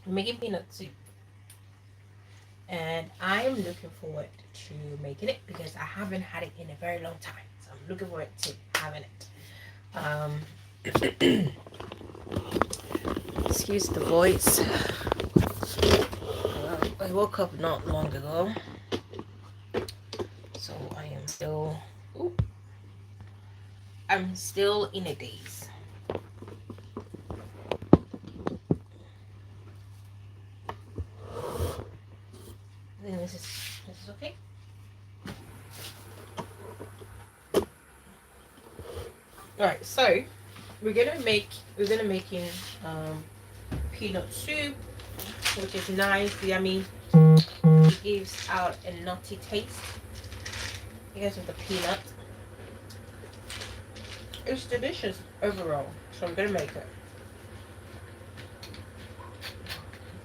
I'm making peanut soup, and I'm looking forward to making it because I haven't had it in a very long time. So I'm looking forward to having it. Um, excuse the voice. I woke up not long ago, so ooh, I'm still in a daze. I think this is okay. All right, so we're gonna making um, peanut soup, which is nice, yummy. It gives out a nutty taste because of the peanut. It's delicious overall, so I'm gonna make it.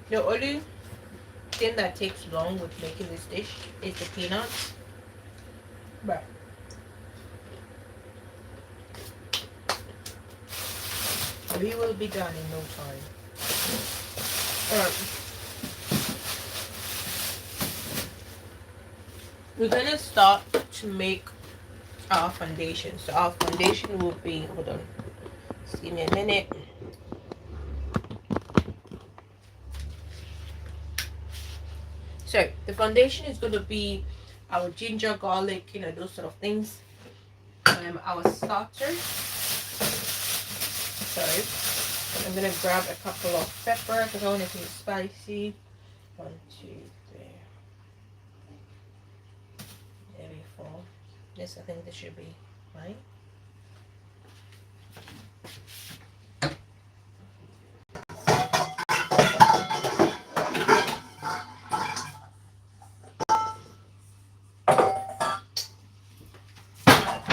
The only thing that takes long with making this dish is the peanuts, but we will be done in no time. Alright, we're gonna start to make our foundation. So our foundation will be, hold on, just give me a minute. So the foundation is going to be our ginger, garlic, those sort of things. Our starter. So I'm gonna grab a couple of pepper because I want it to be spicy. 1, 2, 3. There we go. This, I think this should be fine.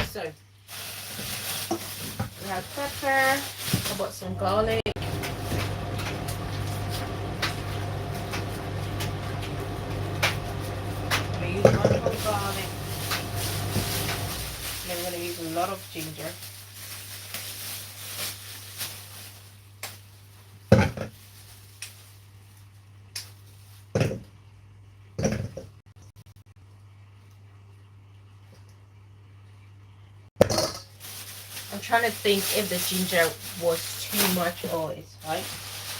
So we have pepper. I bought some garlic. I'm gonna use one cup of garlic. And I'm gonna use a lot of ginger. I'm trying to think if the ginger was too much or it's fine.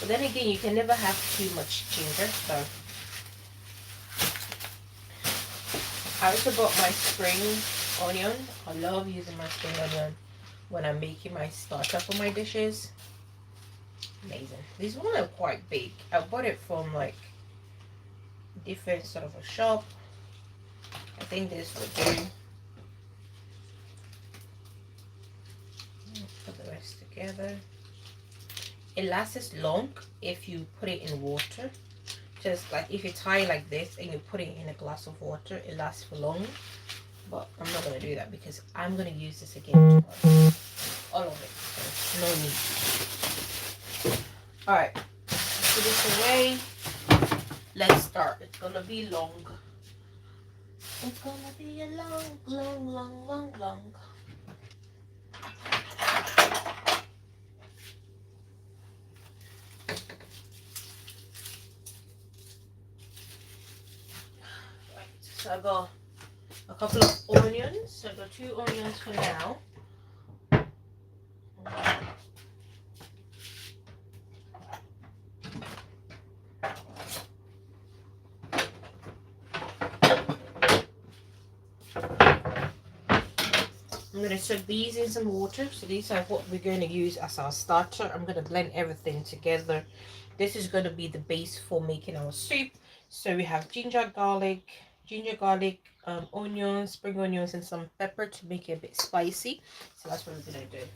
But then again, you can never have too much ginger. So I also bought my spring onion. I love using my spring onion when I'm making my starter for my dishes. Amazing. These ones are quite big. I bought it from like different sort of a shop. I think this will do. Put the rest together. It lasts long if you put it in water. Just like if you tie it like this and you put it in a glass of water, it lasts for long. But I'm not going to do that because I'm going to use this again tomorrow. All of it. So no need. Alright. Put this away. Let's start. It's going to be long. It's going to be a long. So I got a couple of onions. So I got 2 onions for now. I'm going to soak these in some water. So these are what we're going to use as our starter. I'm going to blend everything together. This is going to be the base for making our soup. So we have ginger, garlic, onions, spring onions, and some pepper to make it a bit spicy. So that's what we're going to do.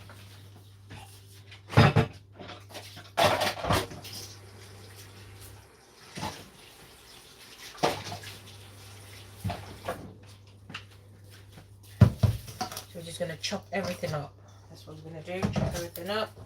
So we're just going to chop everything up. That's what we're going to do. Chop everything up.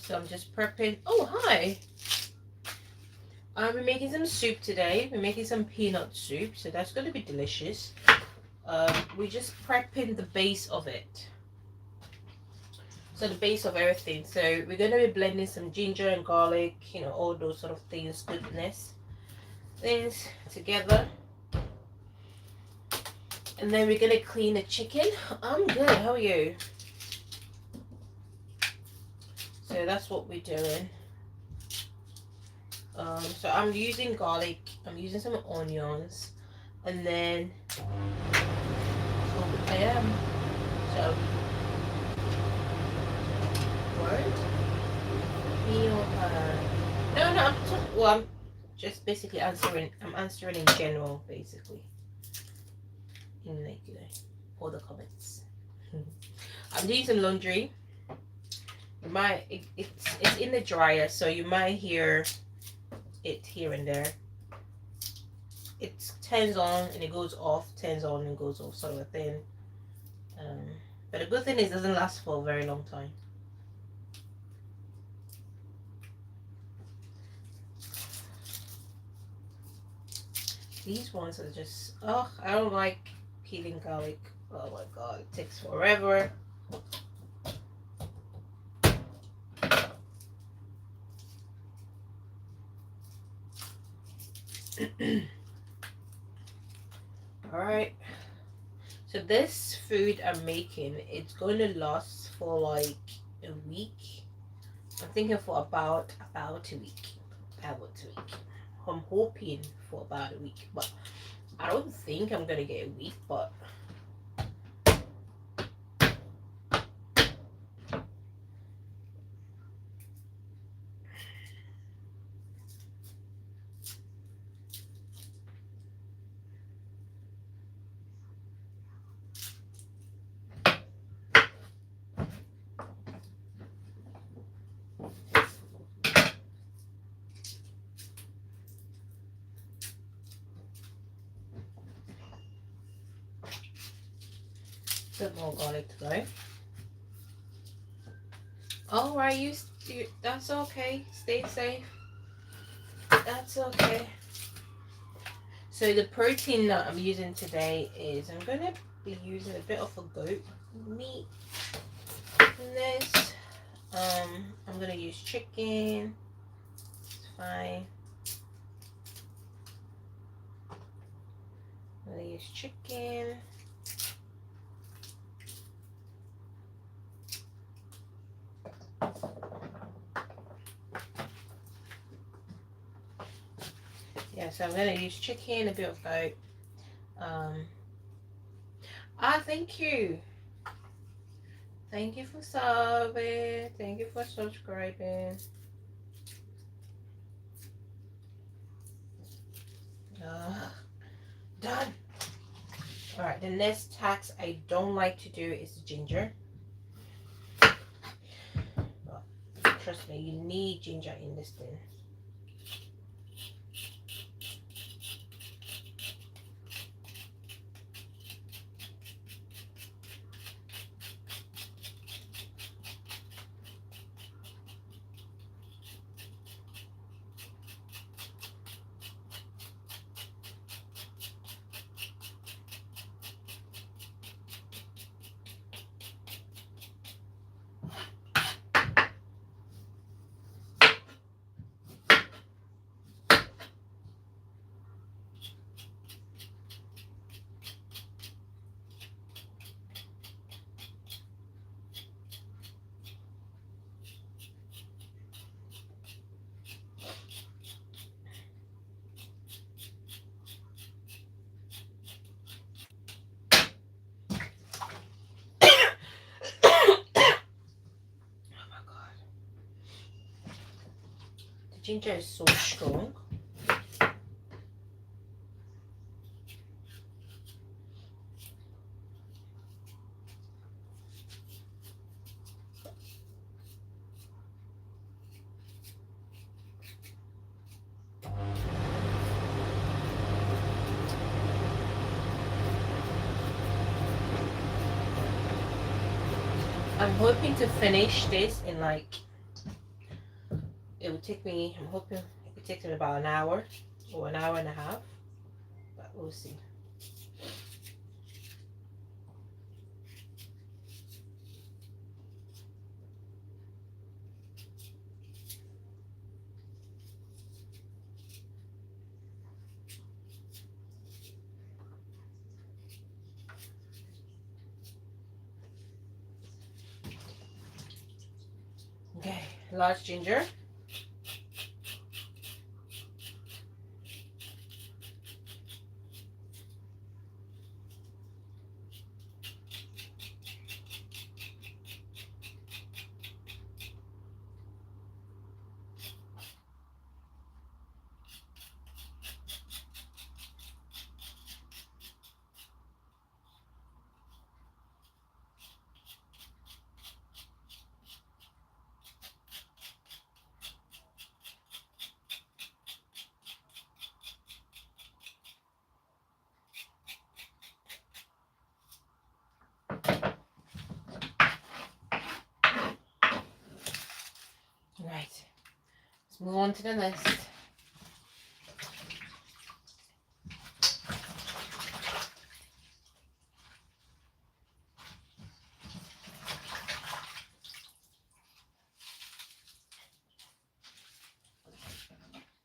So I'm just prepping. Oh, hi. We're making some soup today. We're making some peanut soup, so that's going to be delicious. We're just prepping the base of it. So the base of everything. So we're going to be blending some ginger and garlic, you know, all those sort of things, goodness. Things together. And then we're going to clean the chicken. I'm good. How are you? So that's what we're doing. So I'm using garlic. I'm using some onions. And then I am. So what? No, I'm just basically answering. I'm answering in general, basically. In like, you know, all the comments. I'm doing some laundry. It's in the dryer, so you might hear it here and there. It turns on and it goes off, turns on and goes off, sort of a thing. But the good thing is it doesn't last for a very long time. These ones are just, oh, I don't like peeling garlic. Oh my god, it takes forever. Alright, so this food I'm making, it's going to last for like a week. I'm thinking for about a week. I'm hoping for about a week, but I don't think I'm gonna get a week, but a bit more garlic to go. Alright, you that's okay. Stay safe. That's okay. So the protein that I'm using today is I'm gonna be using a bit of a goat meat in this. I'm gonna use chicken. It's fine. I'm gonna use chicken. Yeah, so I'm gonna use chicken, a bit of goat. Thank you. Thank you for subbing. Thank you for subscribing. Done. Alright, the next tax I don't like to do is ginger. But trust me, you need ginger in this thing. Ginger is so strong. I'm hoping to finish this in like It will take me, I'm hoping it takes me about an hour or an hour and a half, but we'll see. Okay, large ginger. Right, let's move on to the next.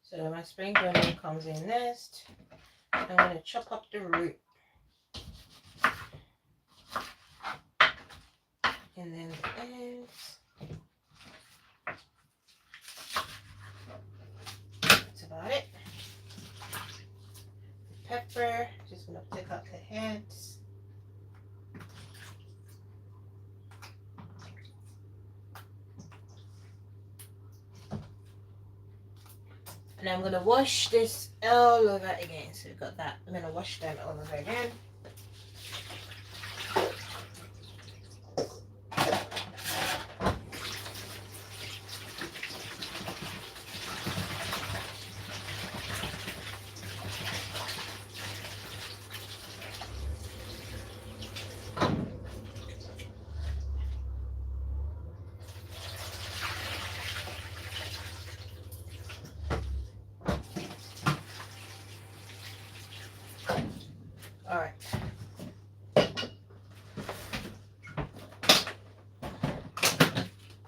So my spring onion comes in next. I'm going to chop up the root. And then the eggs. That's about it. The pepper, just going to take out the heads. And I'm going to wash this all over again. So we've got that. I'm going to wash them all over again. All right.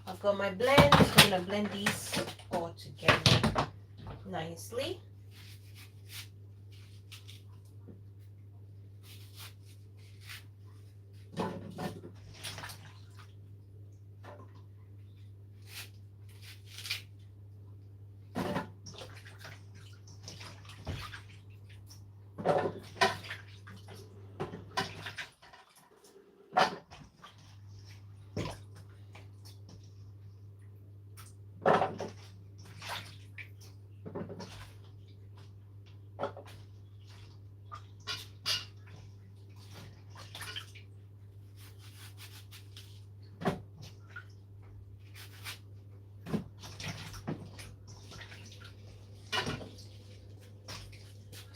I've got my blend. I'm going to blend these all together nicely.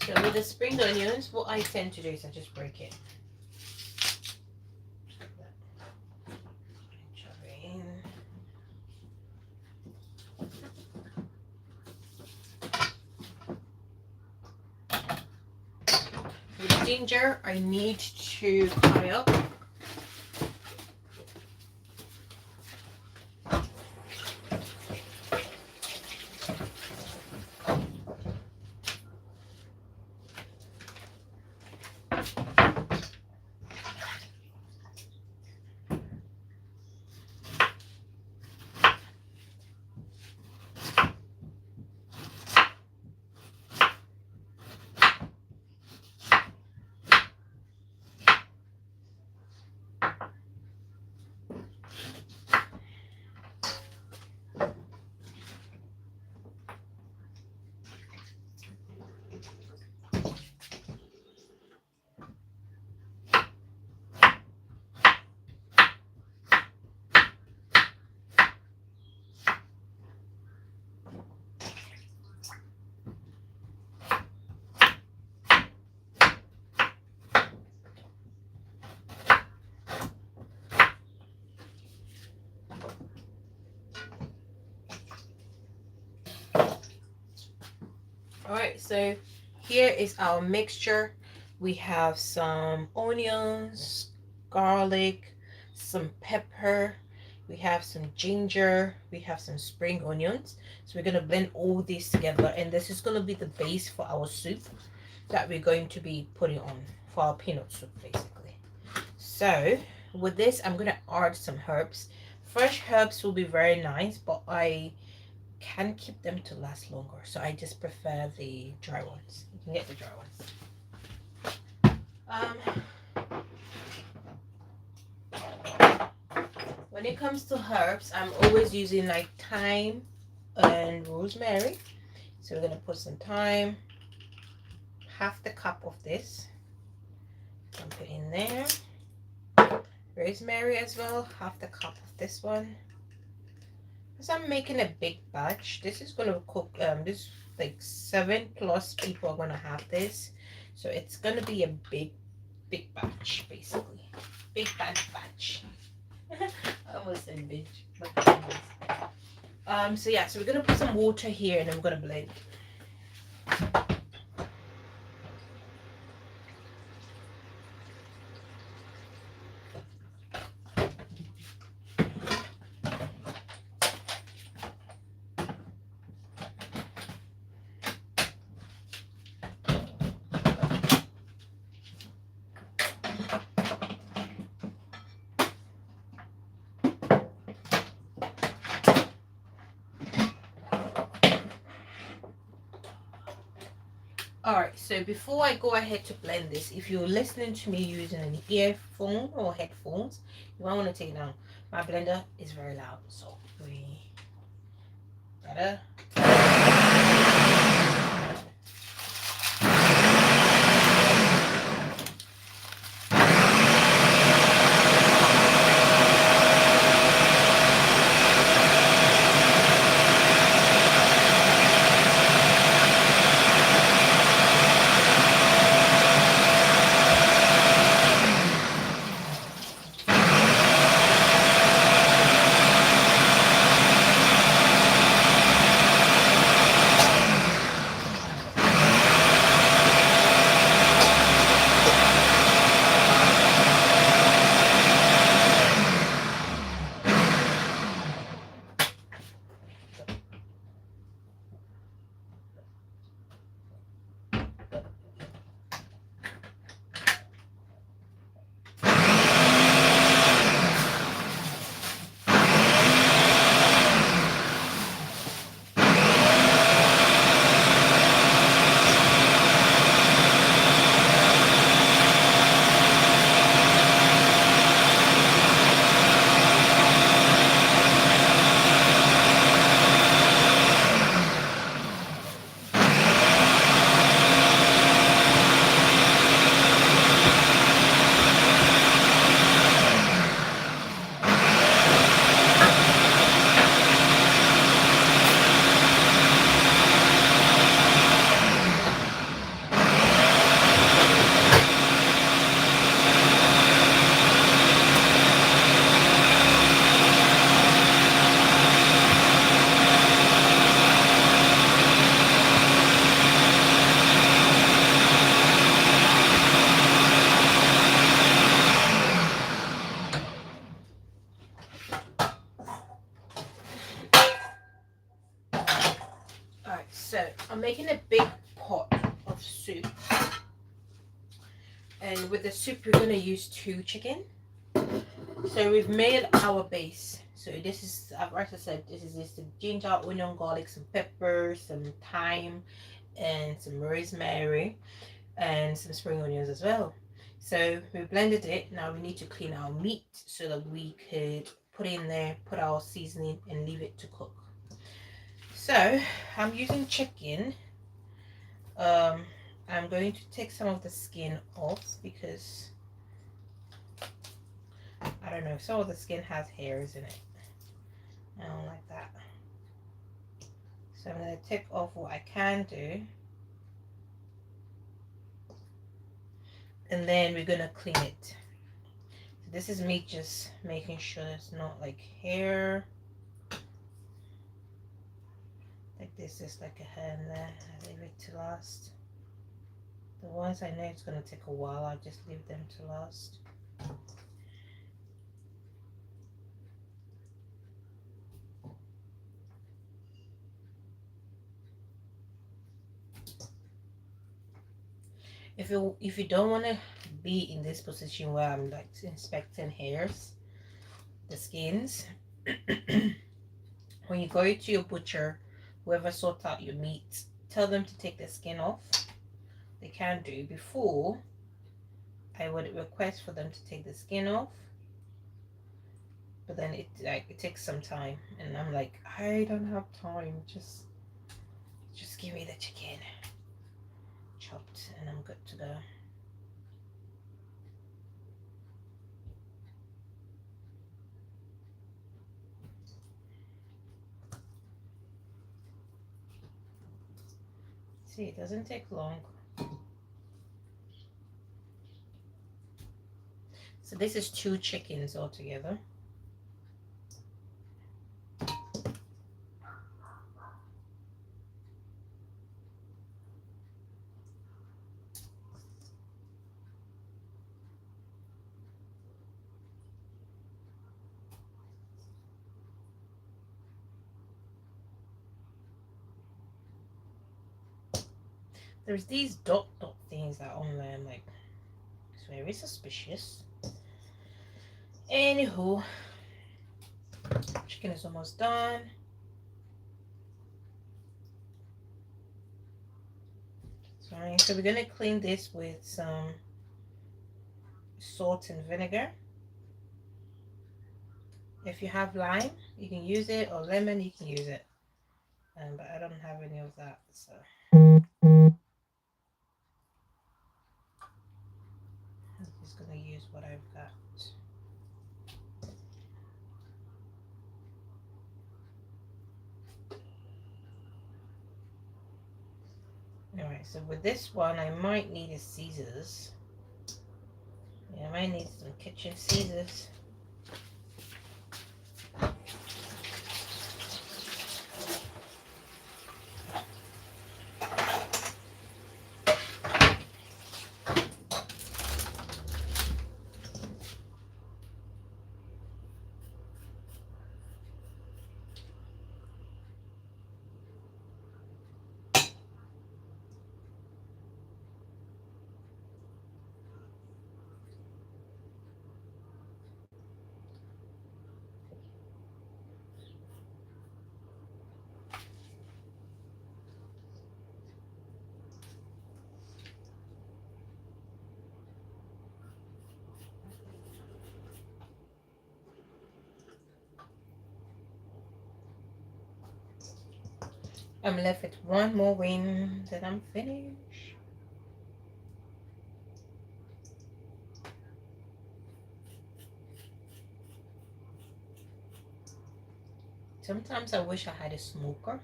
So with the spring onions, what I tend to do is I just break it. Chop it in. With the ginger, I need to cut it up. All right, so here is our mixture. We have some onions, garlic, some pepper, we have some ginger, we have some spring onions. So we're going to blend all these together, and this is going to be the base for our soup that we're going to be putting on for our peanut soup basically. So with this, I'm going to add some herbs. Fresh herbs will be very nice, but I can keep them to last longer, so I just prefer the dry ones. You can get the dry ones. When it comes to herbs, I'm always using like thyme and rosemary. So we're gonna put some thyme, half the cup of this, and put in there. Rosemary as well, half the cup of this one. Because I'm making a big batch, this is gonna cook. This like 7+ people are gonna have this, so it's gonna be a big batch basically. Big batch. I almost said bitch. So yeah, so we're gonna put some water here and I'm gonna blend. Alright, so before I go ahead to blend this, if you're listening to me using an earphone or headphones, you might want to take it down. My blender is very loud, so we gotta. Alright, so I'm making a big pot of soup, and with the soup we're gonna use 2 chicken. So we've made our base. So this is, as I said, this is just the ginger, onion, garlic, some pepper, some thyme, and some rosemary, and some spring onions as well. So we blended it. Now we need to clean our meat so that we could put it in there, put our seasoning, and leave it to cook. So I'm using chicken. I'm going to take some of the skin off because I don't know, some of the skin has hairs in it. I don't like that. So I'm going to take off what I can do. And then we're going to clean it. So this is me just making sure there's not like hair. Like this. it's just like a hair in there. I leave it to last. The ones I know it's going to take a while, I'll just leave them to last. If you don't want to be in this position where I'm like inspecting hairs, the skins, when you go to your butcher, whoever sorts out your meat, tell them to take the skin off. They can do. Before, I would request for them to take the skin off, but then it takes some time, and I'm like, I don't have time. Just give me the chicken chopped, and I'm good to go. See, it doesn't take long. So this is 2 chickens altogether. There's these dot things that are on there. I'm like, it's very suspicious. Anywho, chicken is almost done. Sorry. So we're gonna clean this with some salt and vinegar. If you have lime, you can use it, or lemon, you can use it. But I don't have any of that, so. I'm just gonna use what I've got. Alright, so with this one, I might need a scissors. Yeah, I might need some kitchen scissors. I'm left with one more wing, then I'm finished. Sometimes I wish I had a smoker.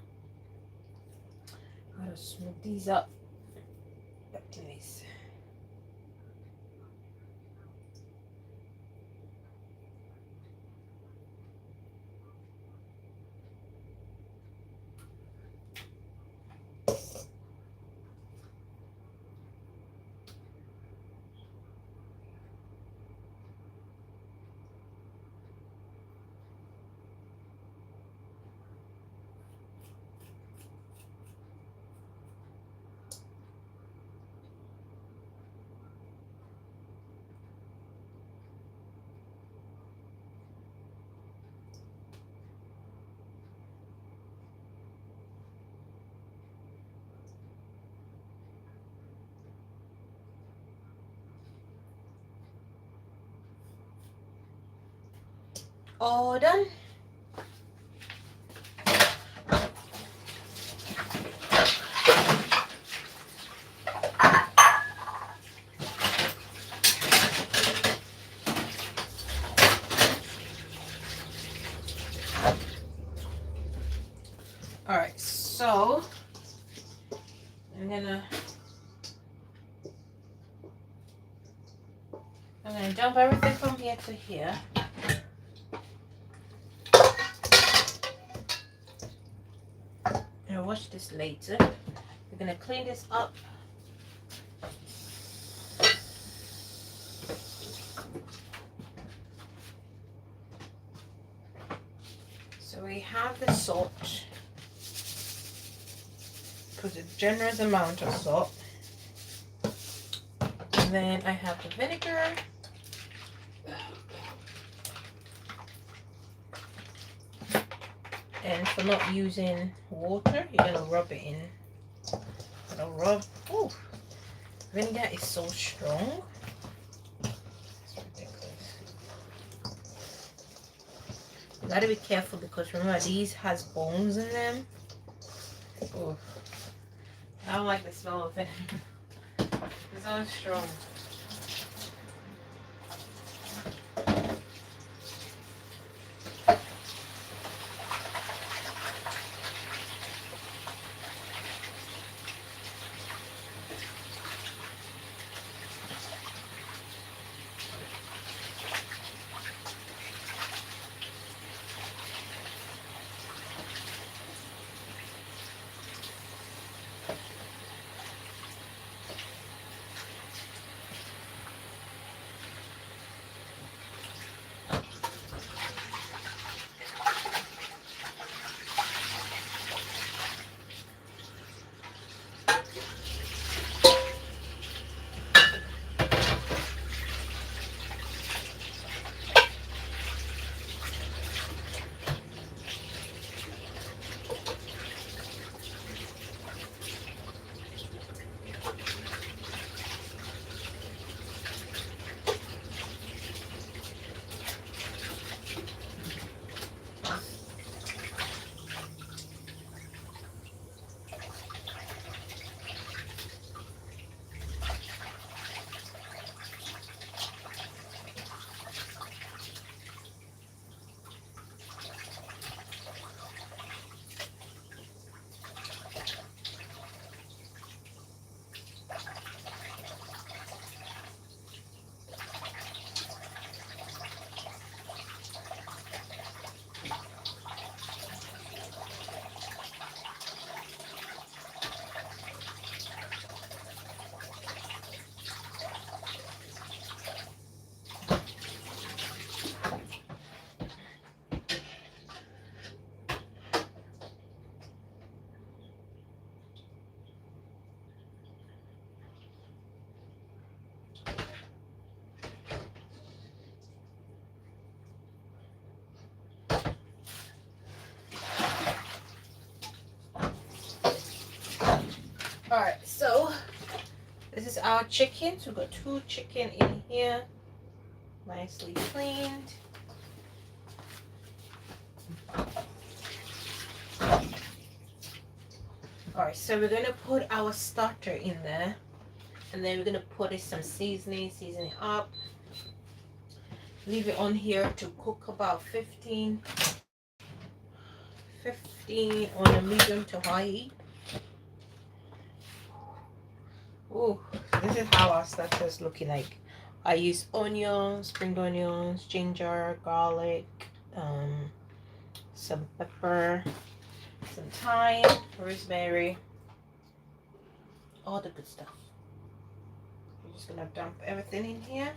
I gotta smoke these up. But anyways. All done. All right, so I'm gonna dump everything from here to here. And wash this later. We're gonna clean this up. So we have the salt. Put a generous amount of salt. And then I have the vinegar. And for not using water, you're gonna rub it in. Gonna rub. Oh, vinegar is so strong. It's ridiculous. You gotta be careful because remember these has bones in them. Oh, I don't like the smell of it. It's so strong. Alright, so this is our chicken. So we've got 2 chicken in here, nicely cleaned. Alright, so we're gonna put our starter in there, and then we're gonna put some season it up. Leave it on here to cook about 15 on a medium to high heat. Oh, this is how our starter is looking like. I use onions, spring onions, ginger, garlic, some pepper, some thyme, rosemary, all the good stuff. I'm just gonna dump everything in here.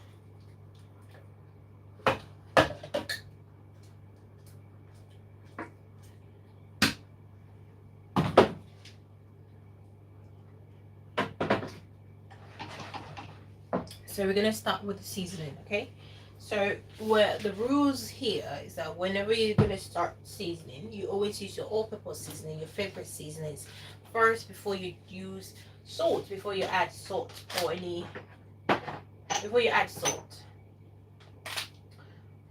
So we're gonna start with the seasoning, okay? So where the rules here is that whenever you're gonna start seasoning, you always use your all-purpose seasoning, your favorite seasonings first before you use salt, before you add salt.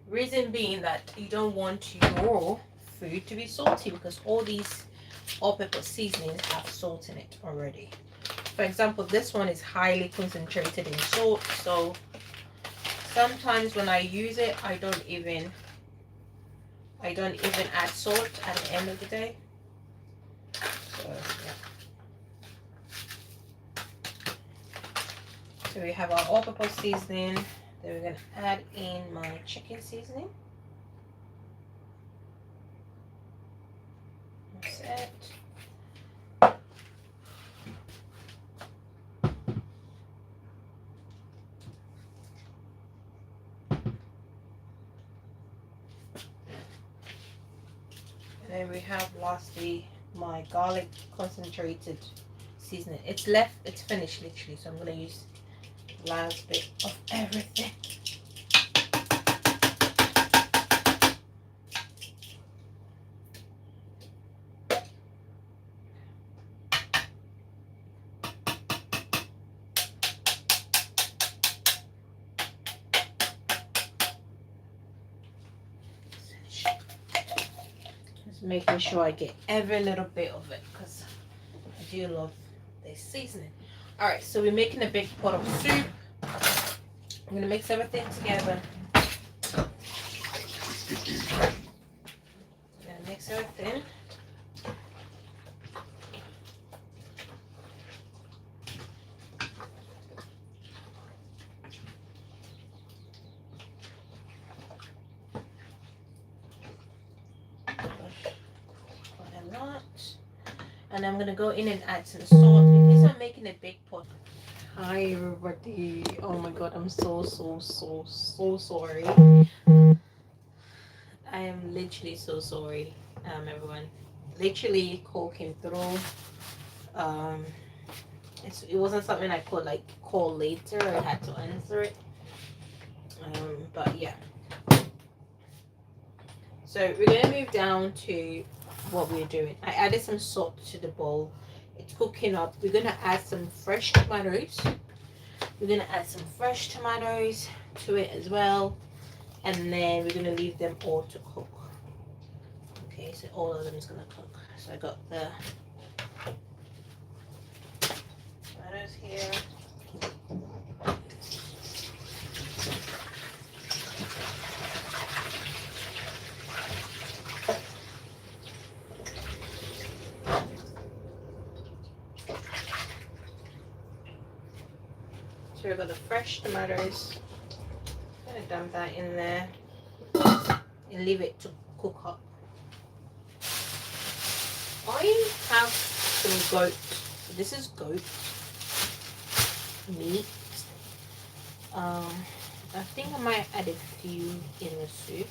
Reason being that you don't want your food to be salty because all these all-purpose seasonings have salt in it already. For example, this one is highly concentrated in salt, so sometimes when I use it, I don't even add salt at the end of the day. So yeah. So we have our all-purpose seasoning. Then we're gonna add in my chicken seasoning. That's it. we have lastly my garlic concentrated seasoning. It's left, it's finished literally, so I'm gonna use the last bit of everything. Just making sure I get every little bit of it because I do love this seasoning. All right, so we're making a big pot of soup. I'm gonna mix everything together. Gonna mix everything. And I'm gonna go in and add some salt because I'm making a big pot. Hi everybody. Oh my god, I'm so sorry. I am literally so sorry, everyone. Literally call came through. It wasn't something I could like call later. I had to answer it. But yeah. So we're gonna move down to what we're doing. I added some salt to the bowl. It's cooking up. We're gonna add some fresh tomatoes. We're gonna add some fresh tomatoes to it as well, and then we're gonna leave them all to cook. Okay, so all of them is gonna cook. So I got the tomatoes here. So we've got the fresh tomatoes. I'm gonna dump that in there and leave it to cook up. I have some goat. This is goat meat. I think I might add a few in the soup.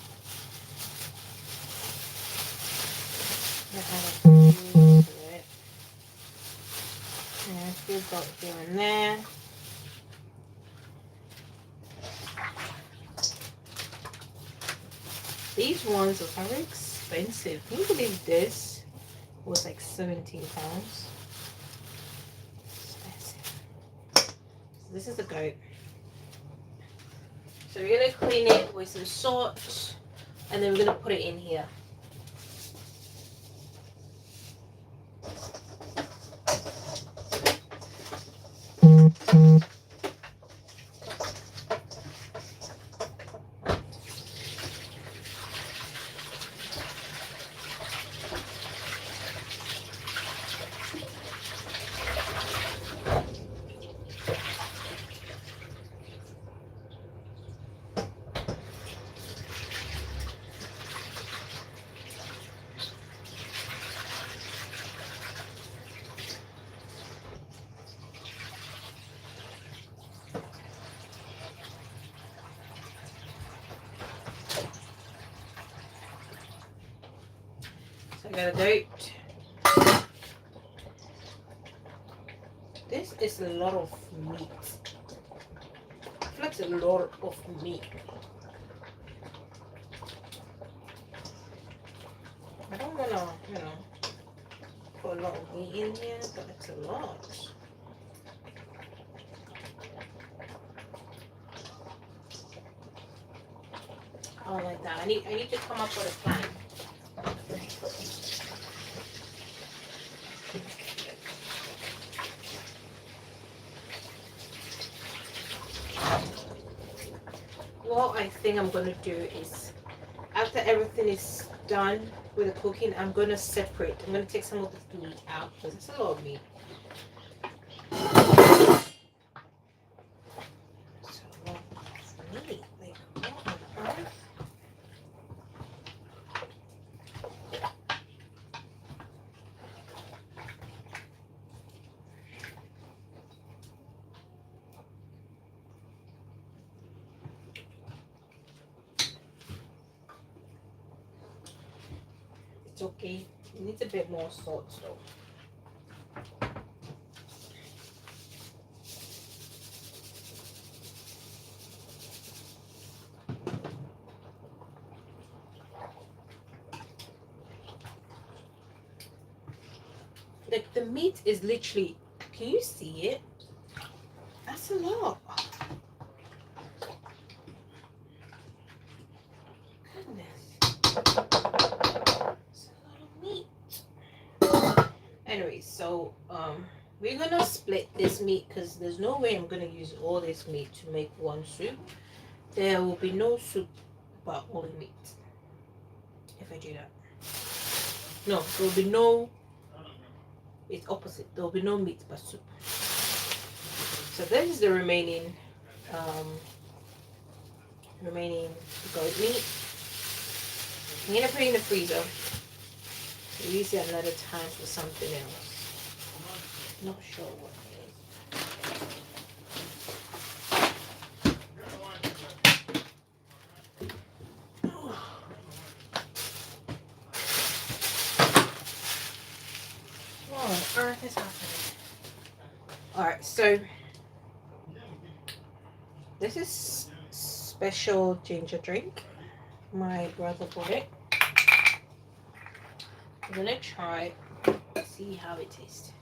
I'm gonna add a few to it. And a few goat here and there. These ones are very expensive. Can you believe this was like £17? Expensive. So this is the goat. So we're gonna clean it with some salt and then we're gonna put it in here. So I got a goat. This is a lot of meat. I feel like it's a lot of meat. I don't wanna, put a lot of meat in here, but it's a lot. I don't like that. I need to come up with a plan. What I think I'm gonna do is, after everything is done with the cooking, I'm gonna separate. I'm gonna take some of this meat out because it's a lot of meat. It's okay. It needs a bit more salt though. Like the meat is literally, can you see it? That's a lot. Goodness. That's a lot of meat. Anyway, so we're gonna split this meat because there's no way I'm gonna use all this meat to make one soup. There will be no soup but only meat if I do that. No, there will be no, it's opposite. There will be no meat but soup. So this is the remaining goat meat. I'm gonna put it in the freezer. Use it another time for something else. Not sure what it is. What on earth is happening? Alright, so this is special ginger drink. My brother bought it. I'm gonna try it, see how it tastes.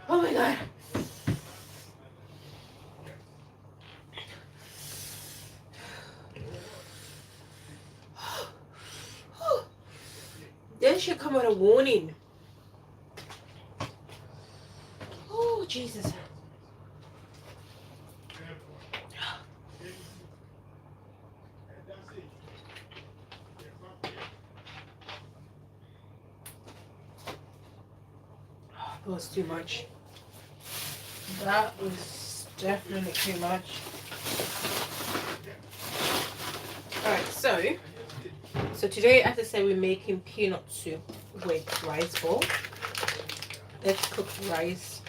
Oh my god. Then should come with a warning. Oh Jesus. That was too much. That was definitely too much. Alright, so today, as I said, we're making peanut soup with rice bowl. Let's cook rice.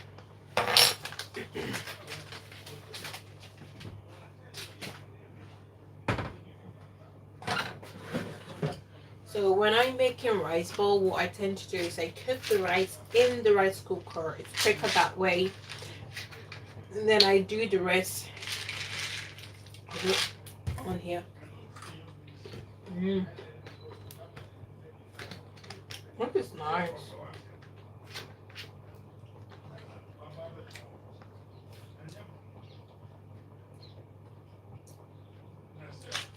So when I'm making rice bowl, what I tend to do is I cook the rice in the rice cooker. It's quicker that way. And then I do the rest on here. That is nice.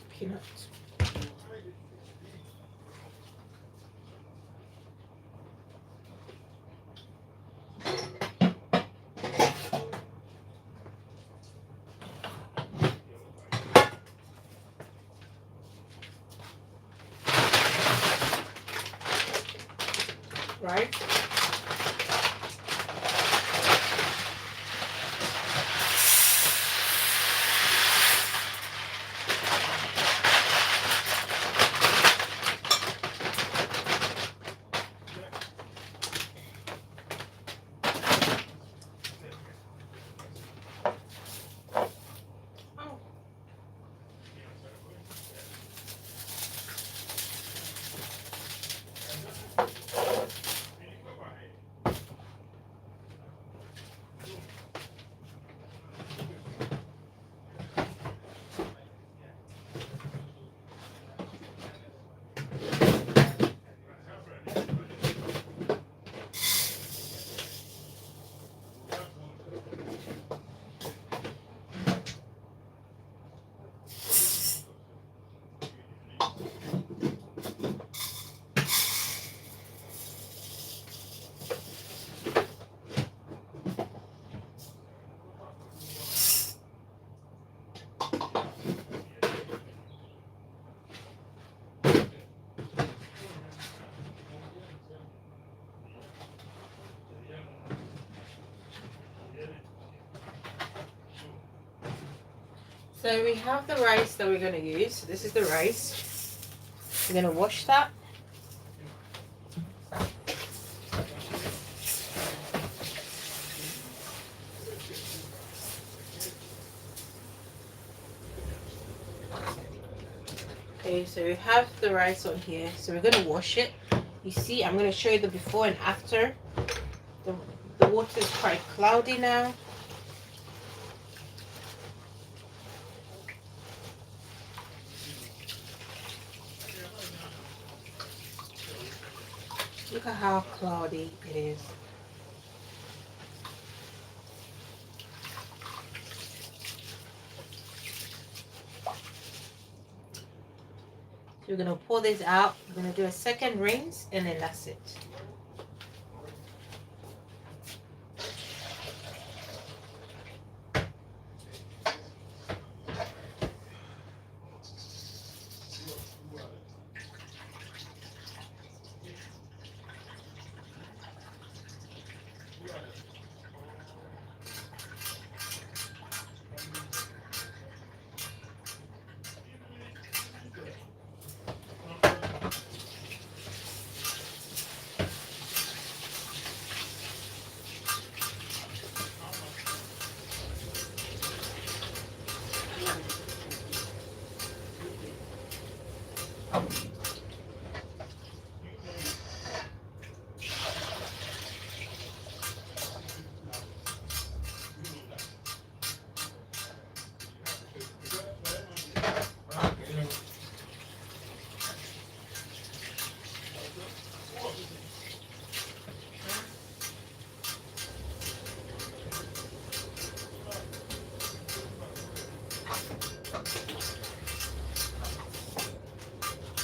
Peanuts. Right? So we have the rice that we're going to use. This is the rice. We're going to wash that. Okay, so we have the rice on here. So we're going to wash it. You see, I'm going to show you the before and after. The water is quite cloudy now. Look at how cloudy it is. So we're going to pour this out. We're going to do a second rinse and then that's it.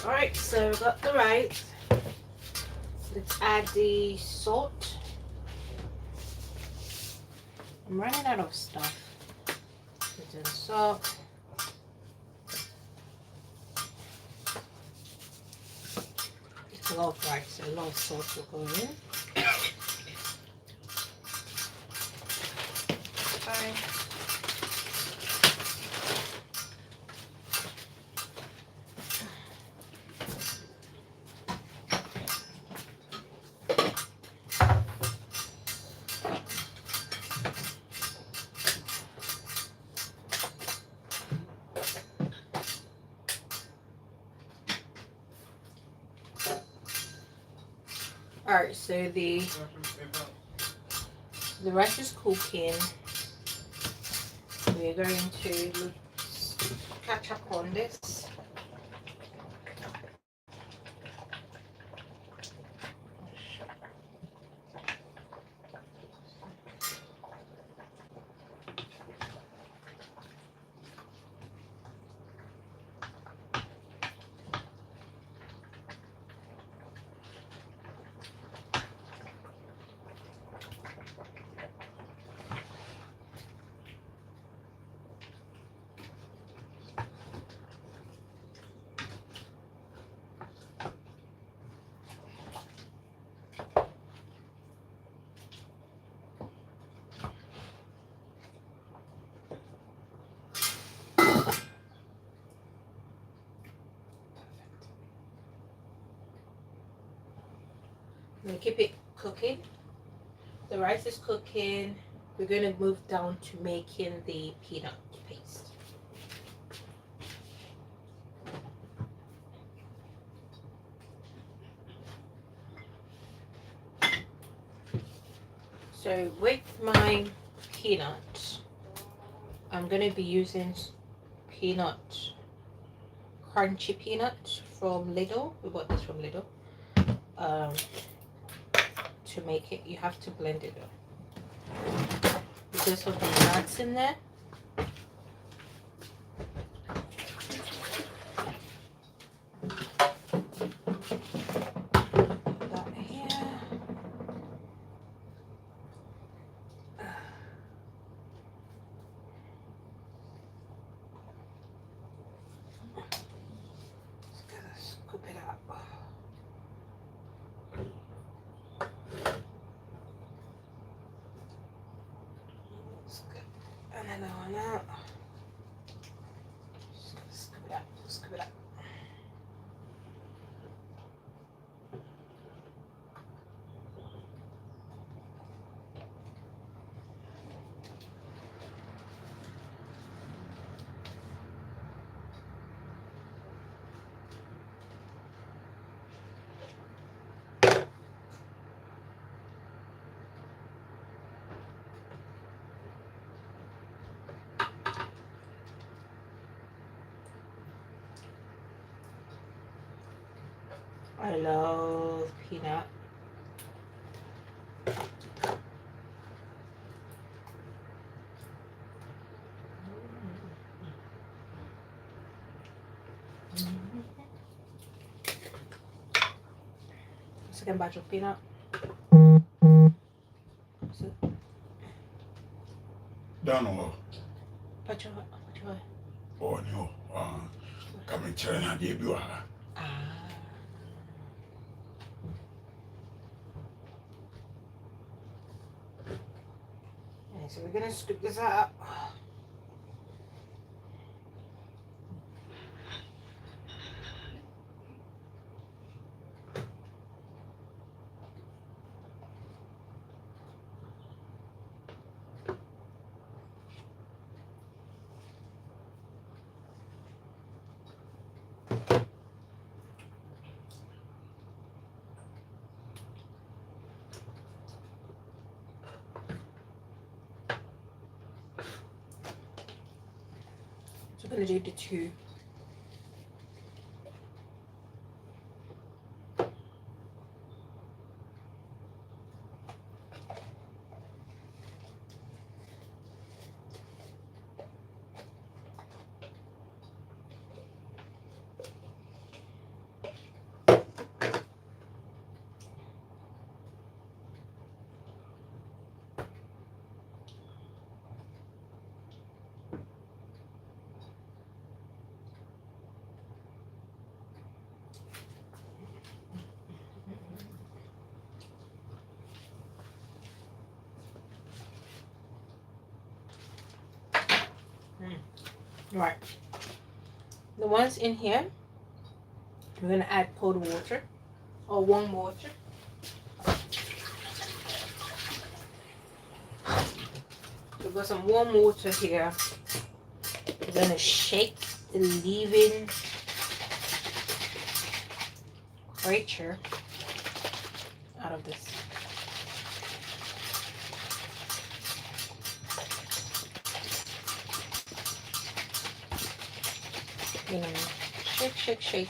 Alright, so we've got the rice. Let's add the salt. I'm running out of stuff. Put in salt. It's a lot of rice, so a lot of salt will go in. Fine. Alright, so the rice is cooking. We're going to catch up on this. I'm going to keep it cooking. The rice is cooking. We're going to move down to making the peanut paste. So with my peanut, I'm going to be using peanut, crunchy peanut from Lidl. We bought this from Lidl. To make it, you have to blend it up because of the nuts in there. Put that here. Just gotta scoop it up. Another one out. I love peanut. Second batch of peanut. Dano. Pacho. Oh no. Kami kyerɛ na adeɛ bi wɔ ha. So we're gonna scoop this out. So we're gonna do the two. Right. The ones in here, we're gonna add cold water or warm water. We've got some warm water here. We're gonna shake the leave-in creature out of this. Shake, shake, shake.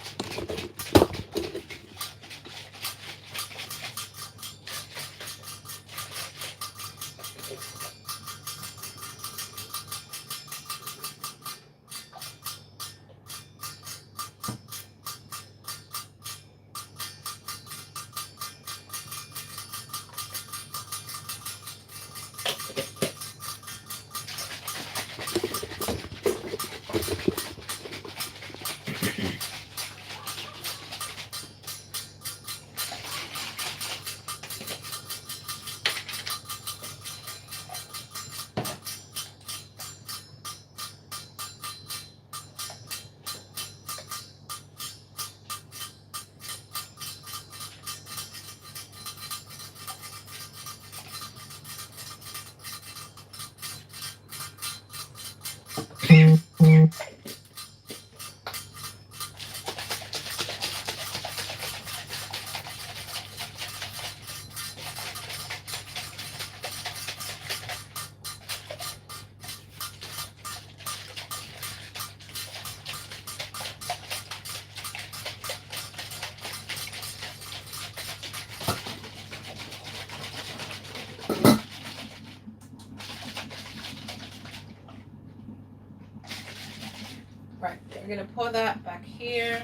Right, we're gonna pour that back here.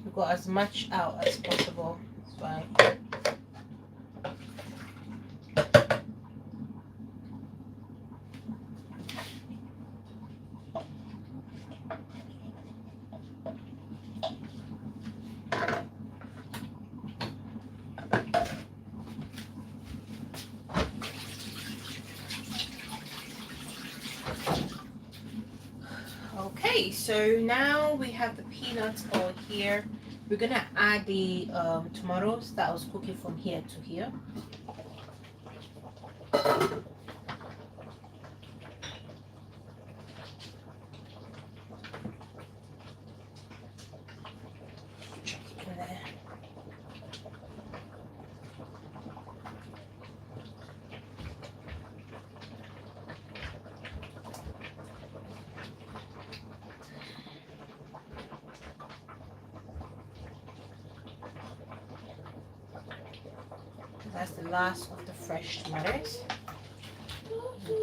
We've got as much out as possible. It's fine. Okay, so now we have the peanuts all here. We're gonna add the tomatoes that I was cooking from here to here. Chuck it in there. That's the last of the fresh tomatoes.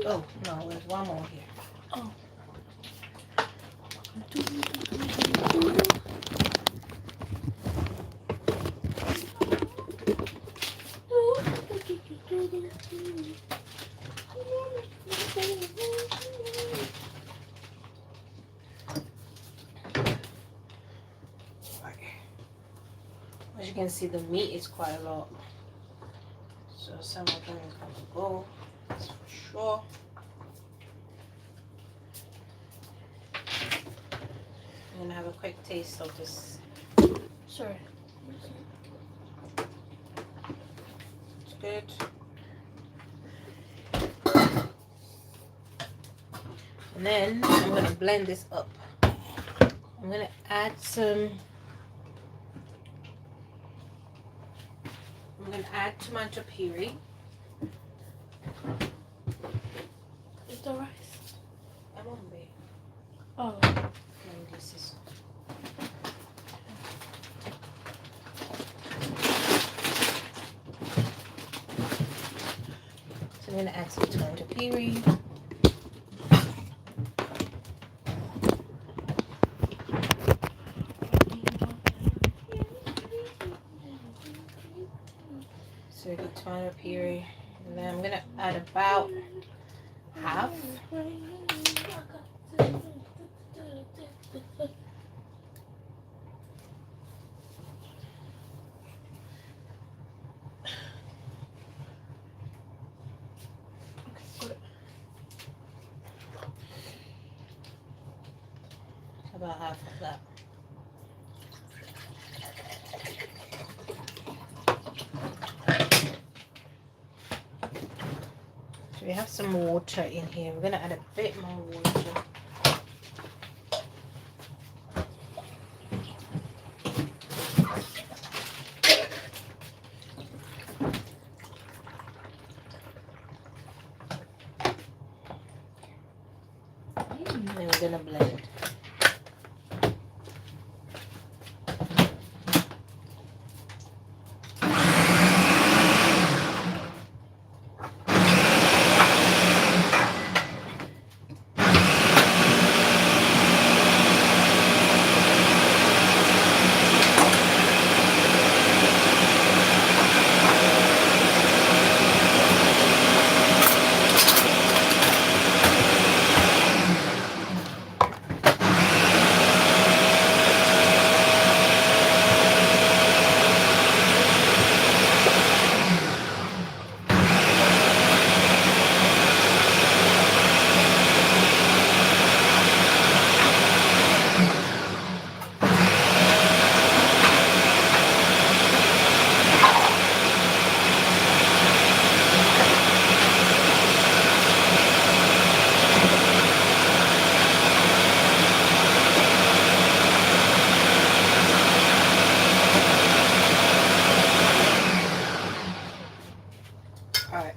Oh no, there's one more here. Oh. As you can see, the meat is quite a lot, so some of them is going to go, that's for sure. I'm gonna have a quick taste of this. Sorry. It's good. And then I'm gonna blend this up. I'm gonna add some. I'm gonna add tomato puree. Is the rice? I won't be. Oh. No, this is. So I'm gonna add some tomato puree. So the tomato puree, and then I'm gonna add about half. About half of that. So we have some water in here. We're gonna add a bit more water. And then we're gonna blend.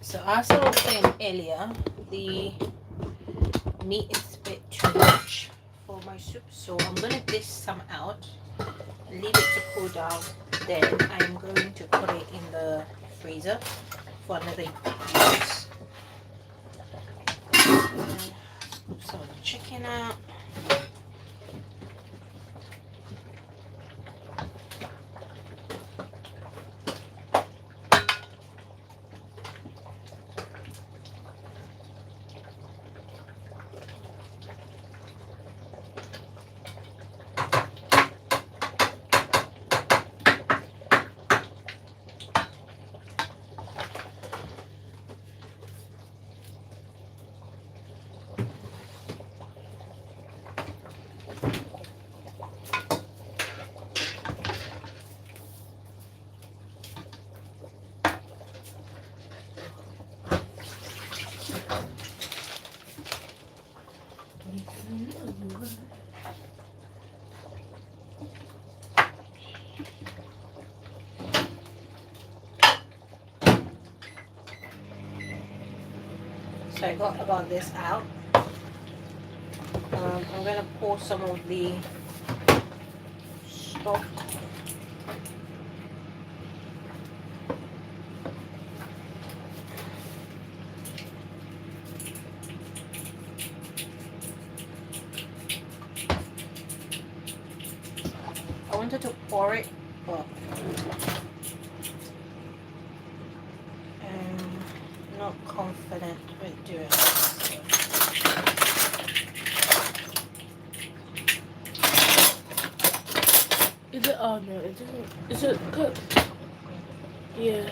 So as I was saying earlier, the meat is a bit too much for my soup, so I'm going to dish some out and leave it to cool down. Then I'm going to put it in the freezer for another use. Scoop some of the chicken out. So I got about this out. I'm going to pour some of the stock wanted to pour it, but I'm not confident with doing this. Is it? Oh no, it doesn't. Is it cooked? Yeah.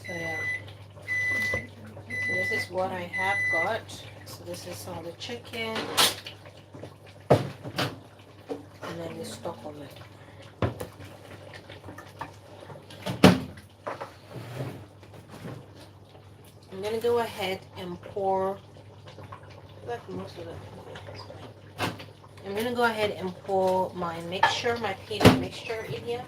So yeah, so this is what I have got. So this is all the chicken, and then the stock of it. I'm gonna go ahead and pour like most of it. I'm gonna go ahead and pour my mixture, my peanut mixture in here.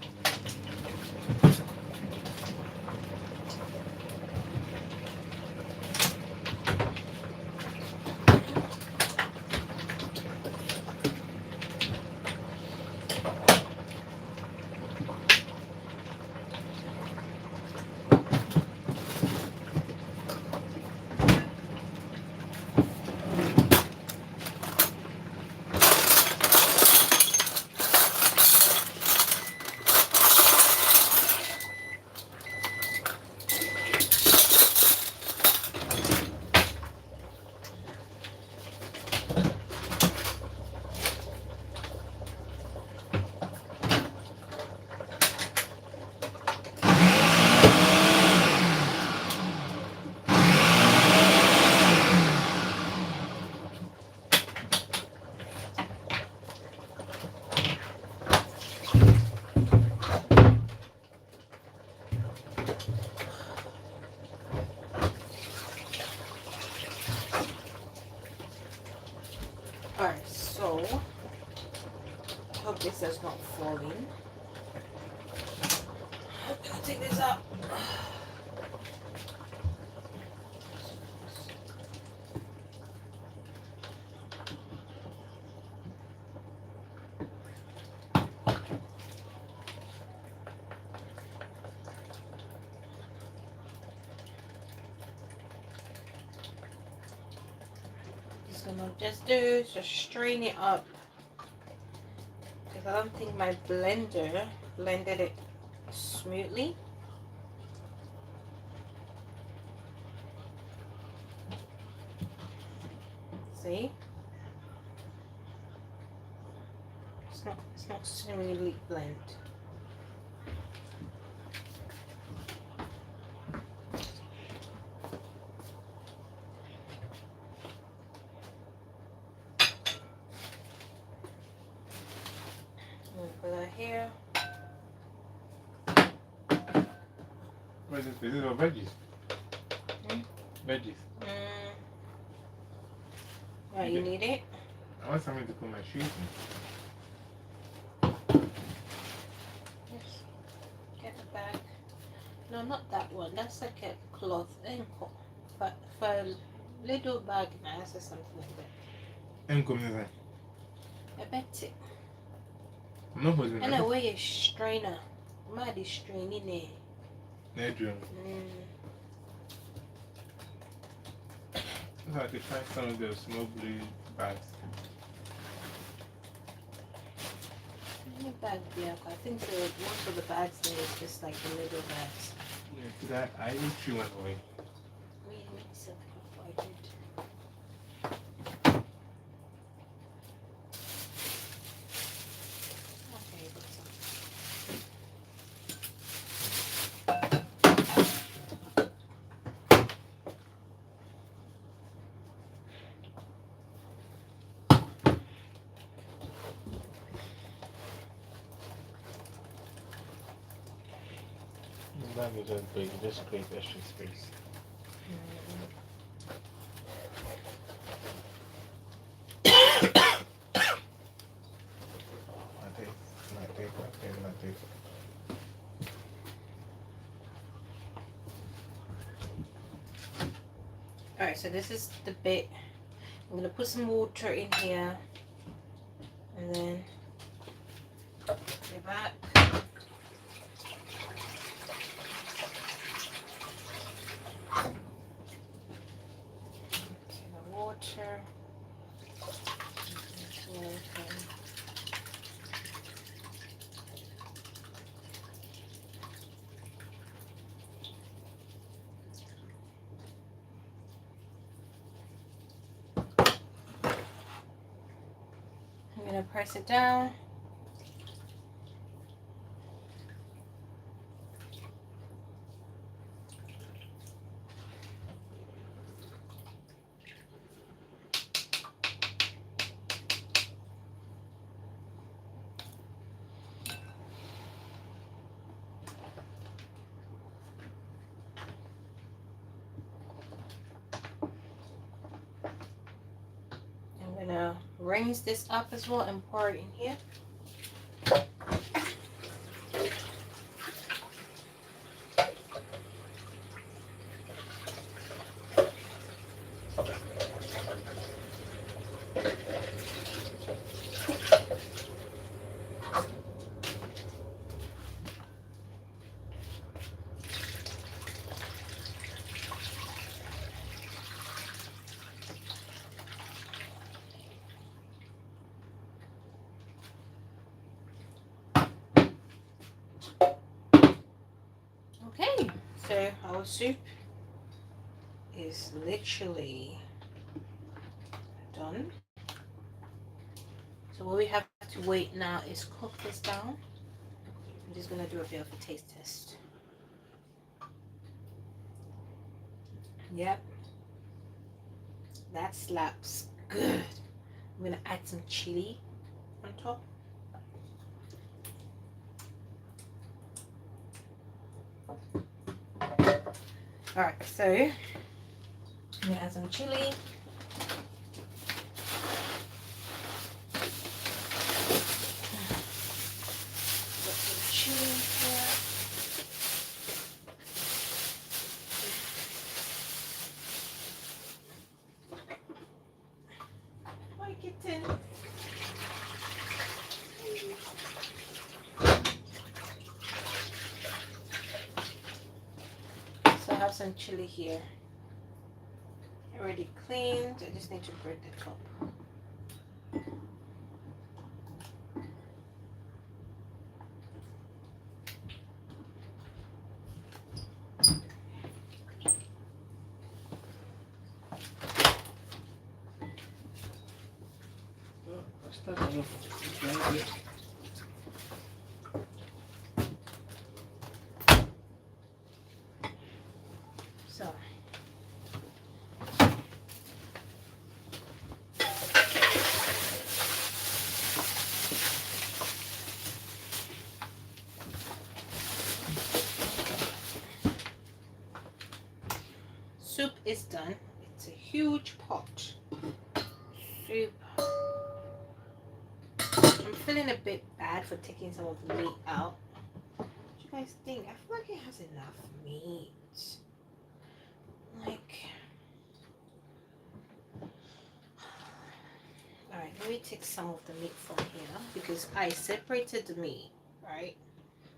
Alright, so I hope this does not fall in. I'm gonna take this out. Just gonna just strain it up, because I don't think my blender blended it smoothly. See, it's not smoothly blend. Put that here. What is this? Is it all veggies? Hmm? Veggies. Right, you need it? I want something to put my shoes Yes. Get the bag. No, not that one. That's like a cloth. But for a little bag, nice or something like that. in. Come inside. I bet it. I'm not holding And I it. wear a strainer. Mad is straining it. No dream. So I could find some of those small blue bags. Any bag, yeah. I think most of the bags there is just like the little bags. Yeah, because I threw one away. Wait, so I did. Okay, that's all. The bag is just big, it just creates extra space. My tape. Alright, so this is the bit. I'm gonna put some water in here, and and then the back. Okay, the water. I'm gonna press it down. I'm gonna rinse this up as well and pour it in here. Okay, so our soup is literally done. So what we have to wait now is cook this down. I'm just gonna do a bit of a taste test. Yep, that slaps good. I'm gonna add some chili on top. Alright, so I'm gonna add some chili. Put some chili here. Hi, kitten. So I have some chili here. Already cleaned. I just need to break the top. So soup is done. It's a huge pot. Soup. I'm feeling a bit bad for taking some of the meat out. What do you guys think? I feel like it has enough meat. Like, alright, let me take some of the meat from here because I separated the meat, right?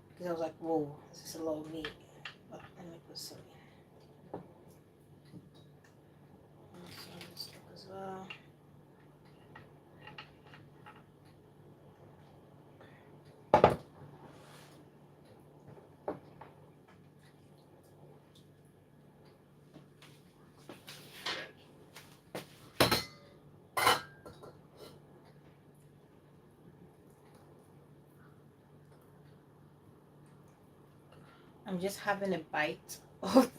Because I was like, whoa, this is a lot of meat. But let me put some in. Some this stuff as well. I'm just having a bite of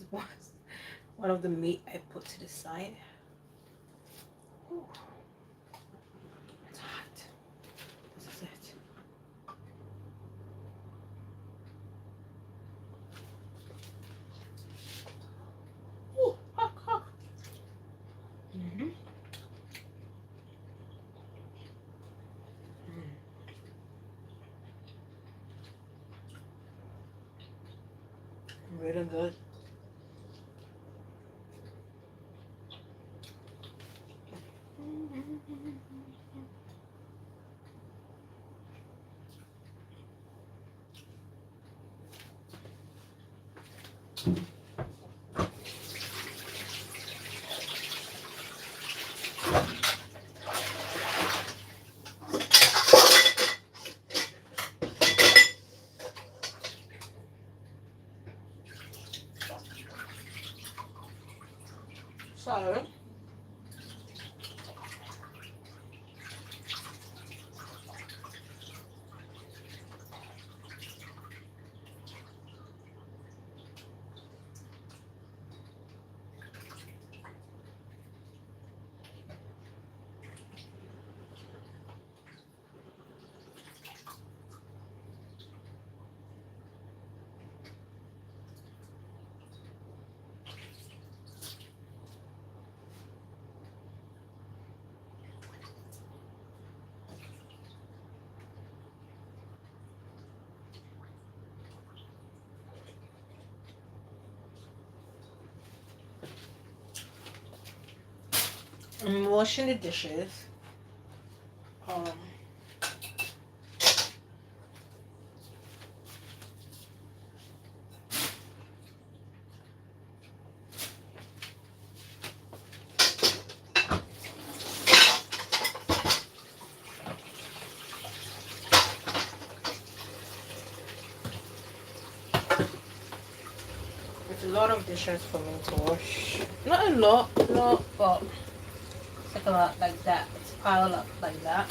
one of the meat I put to the side. Ooh, it's hot. This is it. Ooh, hot, hot. Mm-hmm. Really good. So I'm washing the dishes. Um, it's a lot of dishes for me to wash. Not a lot, but it's like a lot like that. It's piled up like that.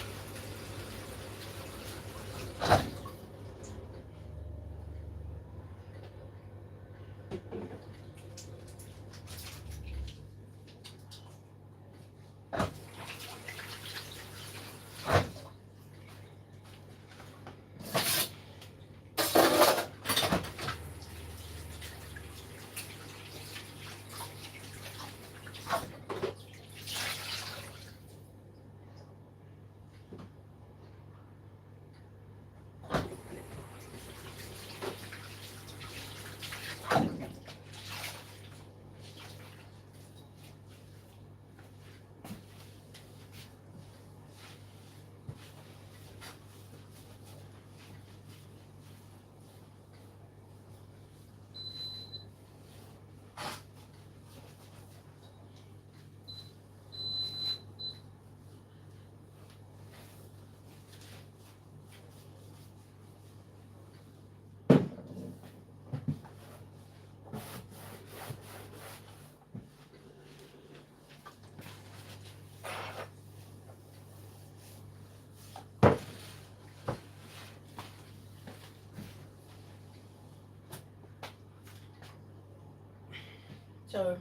So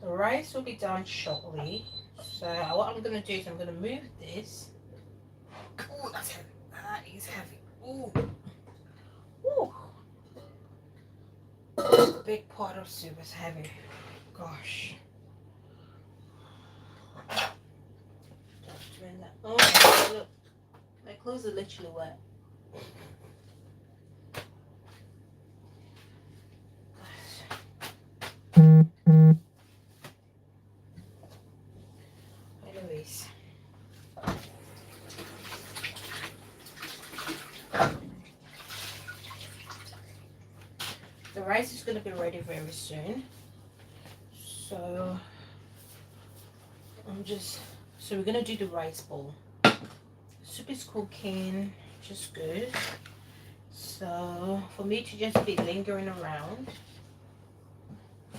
the rice will be done shortly. So what I'm gonna do is I'm gonna move this. Oh, that's heavy. That is heavy. Ooh. Ooh. Big pot of soup is heavy. Gosh. Oh my God, look. My clothes are literally wet. Anyways. The rice is going to be ready very soon. So we're going to do the rice bowl. Soup is cooking, just good. So for me to just be lingering around,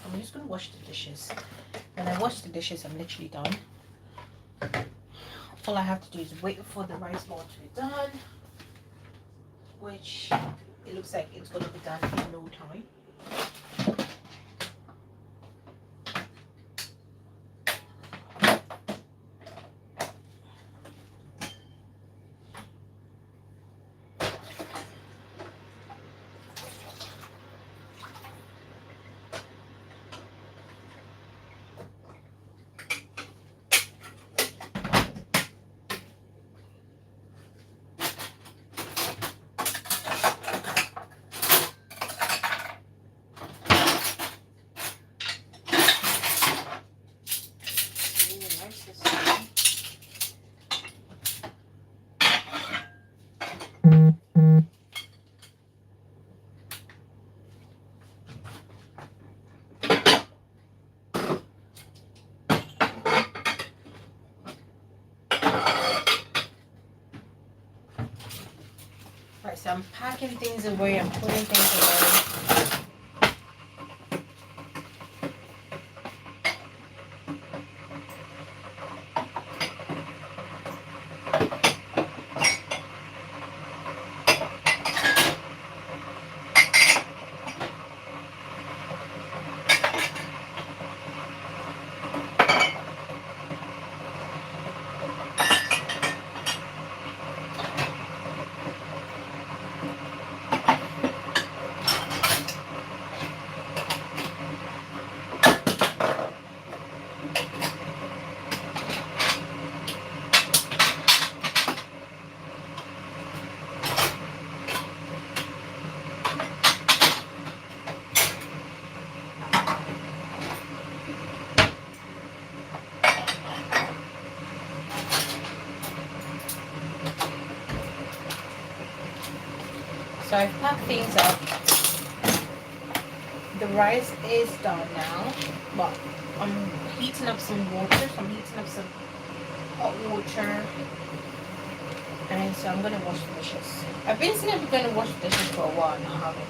I'm just going to wash the dishes. When I wash the dishes, I'm literally done. All I have to do is wait for the rice bowl to be done, which it looks like it's going to be done in no time. Alright, so I'm packing things away, I'm putting things away. So I've packed things up. The rice is done now, but I'm heating up some water. So I'm heating up some hot water, and so I'm gonna wash the dishes. I've been saying I'm gonna wash the dishes for a while now, I haven't.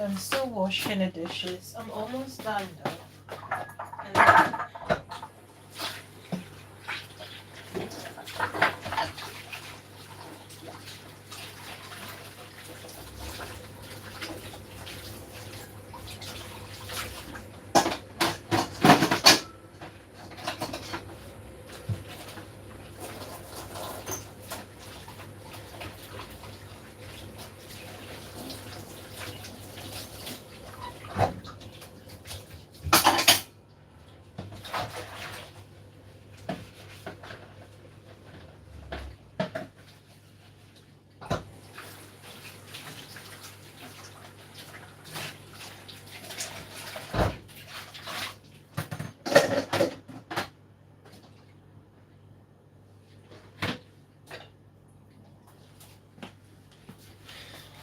I'm still washing the dishes. I'm almost done though. And then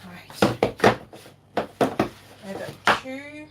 right. I got two.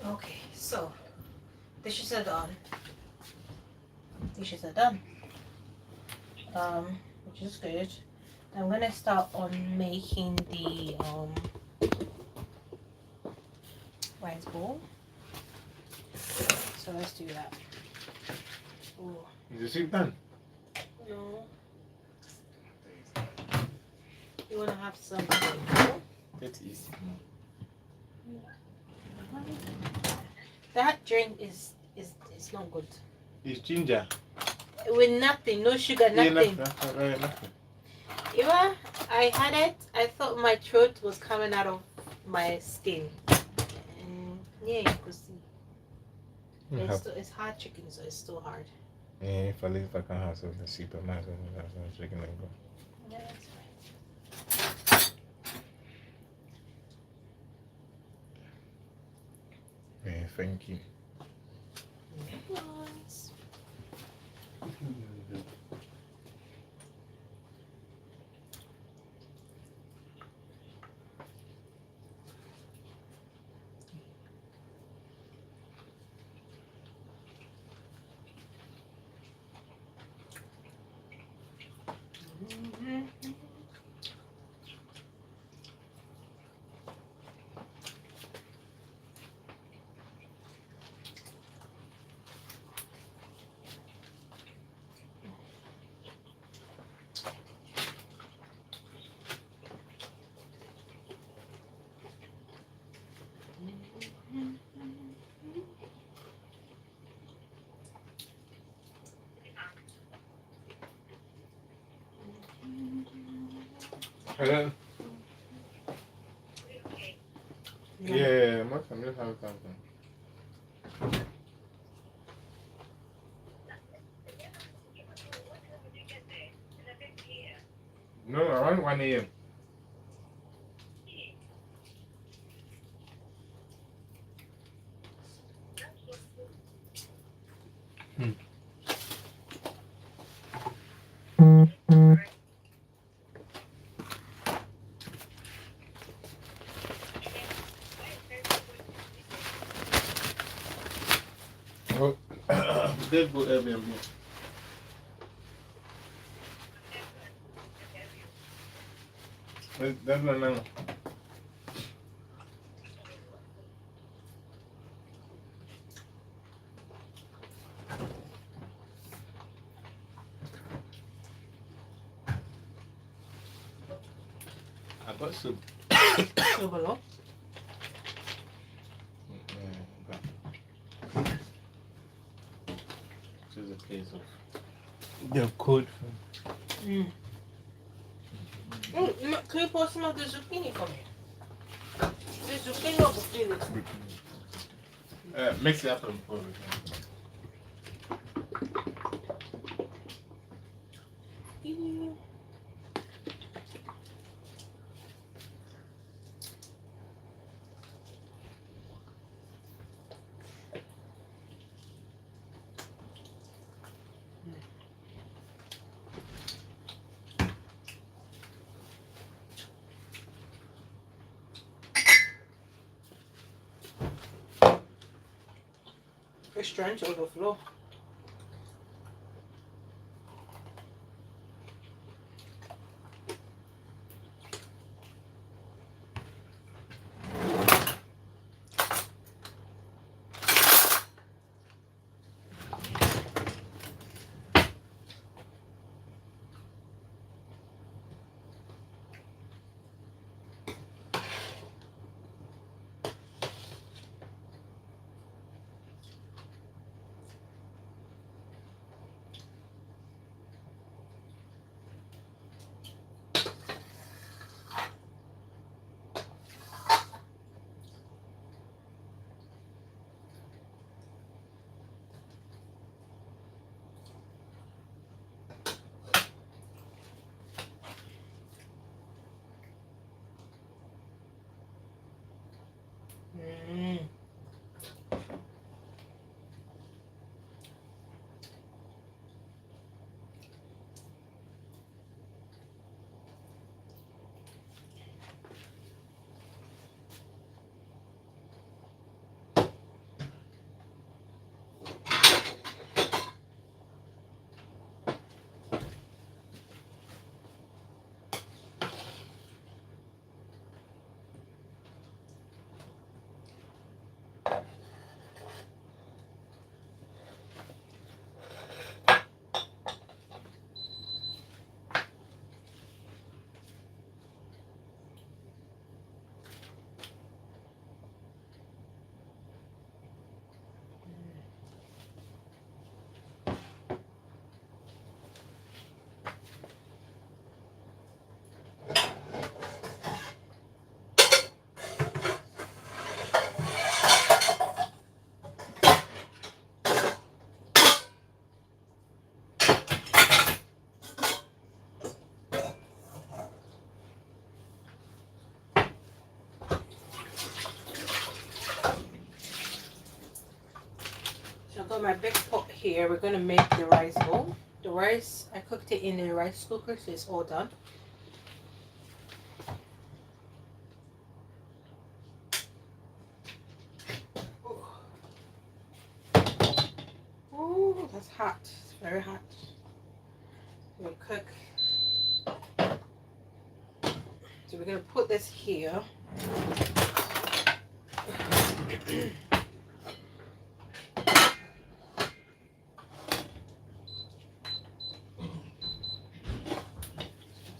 Okay, so dishes are done. Dishes are done. Which is good. I'm gonna start on making the rice bowl. So let's do that. Ooh. Is the soup done? No. You wanna have some? It's easy. That drink is not good. It's ginger. With nothing, no sugar, nothing. Yeah, nothing. Even I had it, I thought my throat was coming out of my skin. Yeah, you could see. It's hard chicken, so it's still hard. Yeah, if I leave back on house of the soup, I might as well have some chicken and go. Yeah, that's Yeah, thank you. nice. Hello? Yeah, I'm just having something. No, around 1 a.m. Oh, they go Airbnb. That's no. I got soup. Overlook. Yeah, this is a case of the code. Can you pour some of the zucchini for me? The zucchini or the Mix it up and pour it. It's trying to overflow. So I've got my big pot here. We're going to make the rice bowl. The rice, I cooked it in a rice cooker, so it's all done. Oh, that's hot. It's very hot. We'll cook. So we're going to put this here. Let's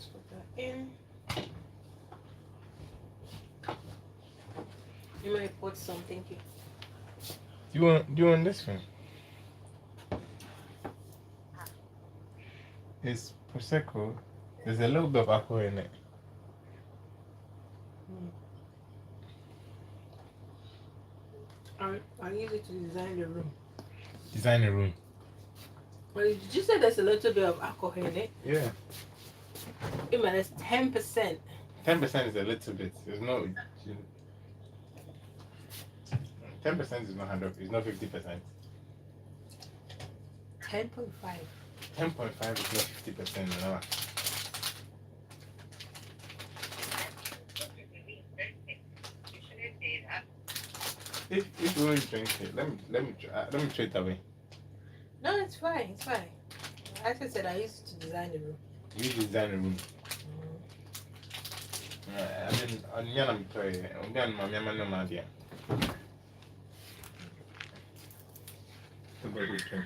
put that in. You might put something here. Do you want this one? It's prosecco. There's a little bit of alcohol in it. I use it to design the room. Design a room. Well, did you say there's a little bit of alcohol in it? Yeah. It means 10%. 10% is a little bit. There's no. 10% is not 100. It's not 50%. 10.5. 10.5 is not 50%. No. If you won't drink it, let me throw it away. No, it's fine. It's fine. As I said, I used to design the room. You design a room. I mean, I'm sorry. I'm idea.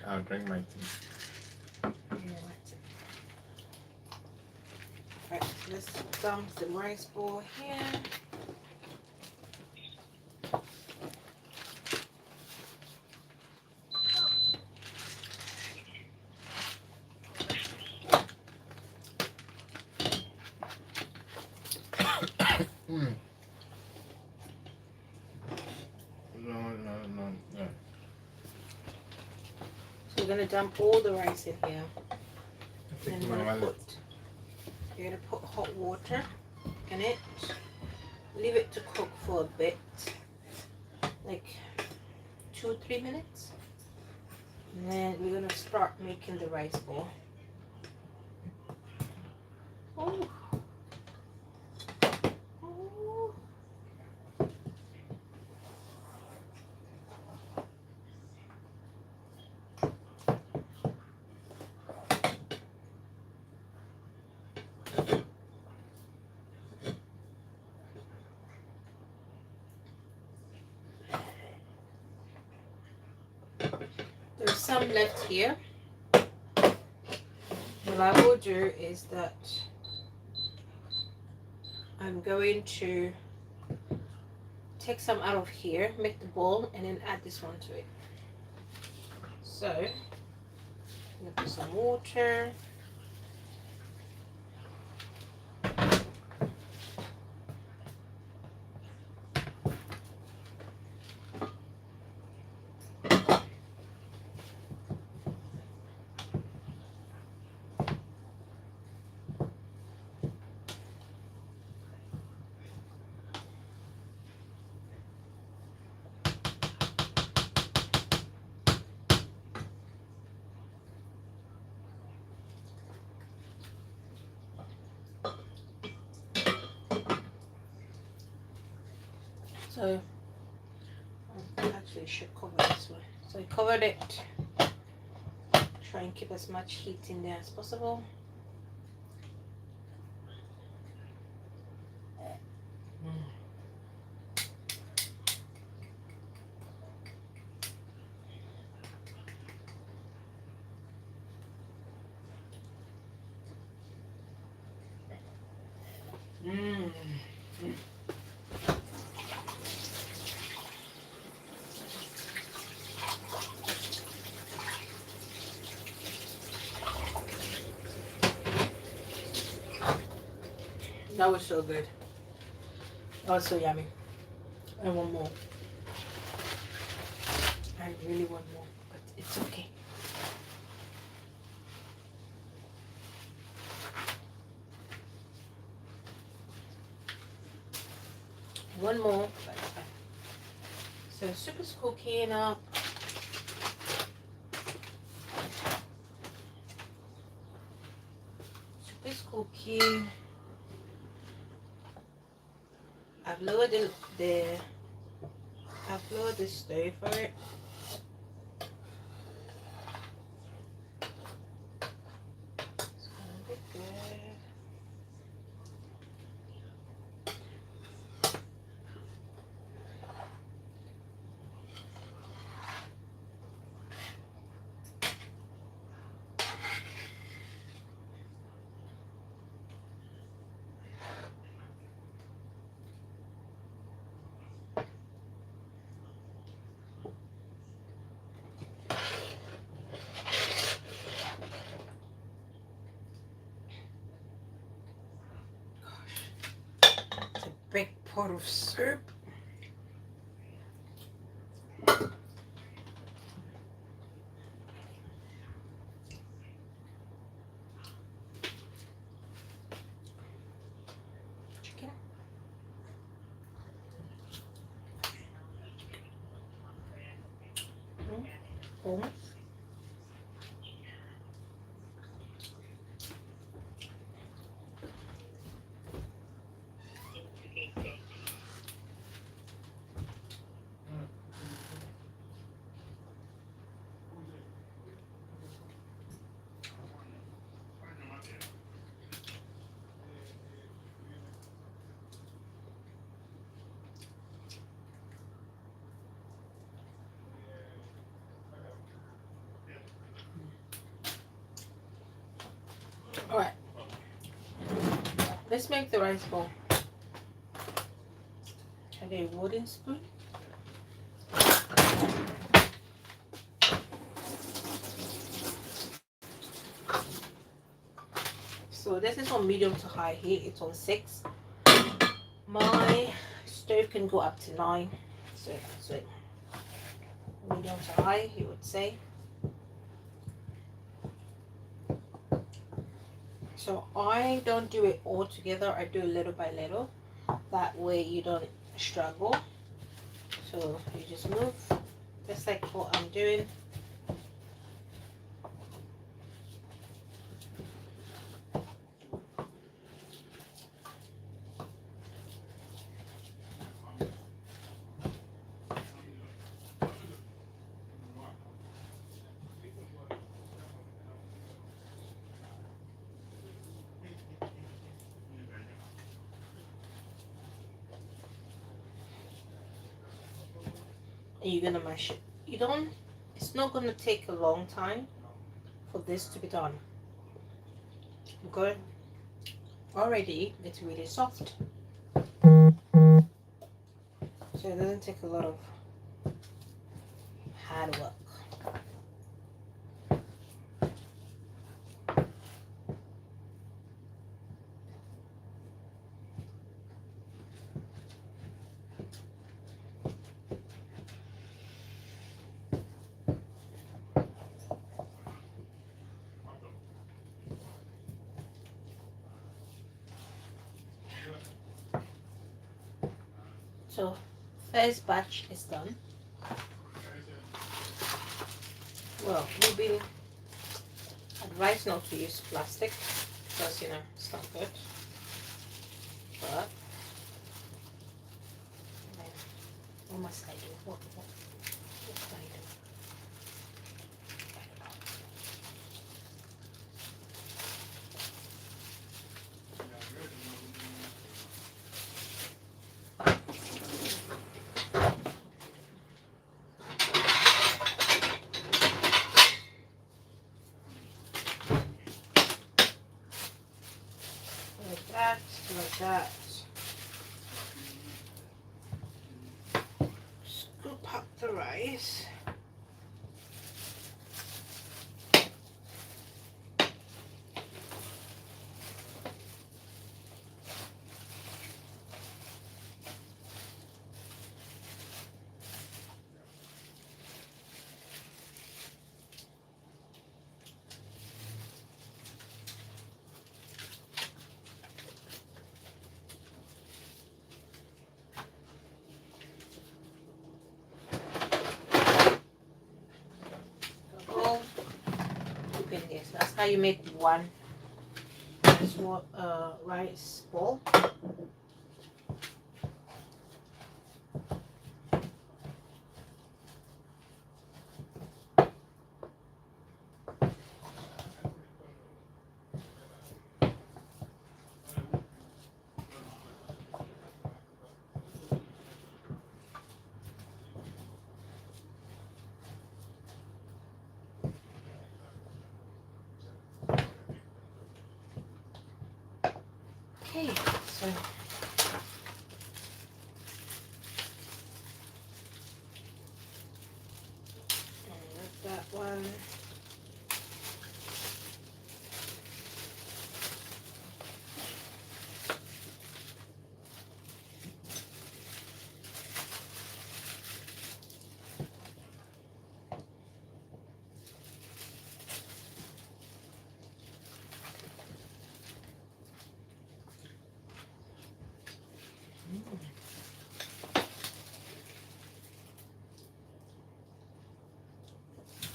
I'll drink my tea. Right, so let's dump the rice bowl here. No. So we're gonna dump all the rice in here. And you're gonna put hot water in it. Leave it to cook for a bit, like 2-3 minutes. And then we're gonna start making the rice ball. Oh. Oh. There's some left here. What I will do is that I'm going to take some out of here, make the bowl, and then add this one to it. So, I'm gonna put some water. So, I actually should cover this one. So I covered it. Try and keep as much heat in there as possible. That was so good. That was so yummy. I want more. I really want more, but it's okay. One more. So soup is cooking up. Soup is cooking. I've lowered the stove for it. It's gonna be good. Big pot of soup. Chicken. Hummus. All right. Let's make the rice bowl. Have a wooden spoon. So this is on medium to high heat. It's on 6. My stove can go up to 9. So that's it. Medium to high, you would say. So I don't do it all together. I do little by little. That way you don't struggle. So you just move, just like what I'm doing. And you're gonna mash it. It's not gonna take a long time for this to be done. Okay? Already it's really soft. So it doesn't take a lot of hard work. So first batch is done. Well, maybe advise not to use plastic because it's not good. But what must I do? What can I do? Like that. Scoop up the rice. This. That's how you make one rice bowl. Okay, so that one.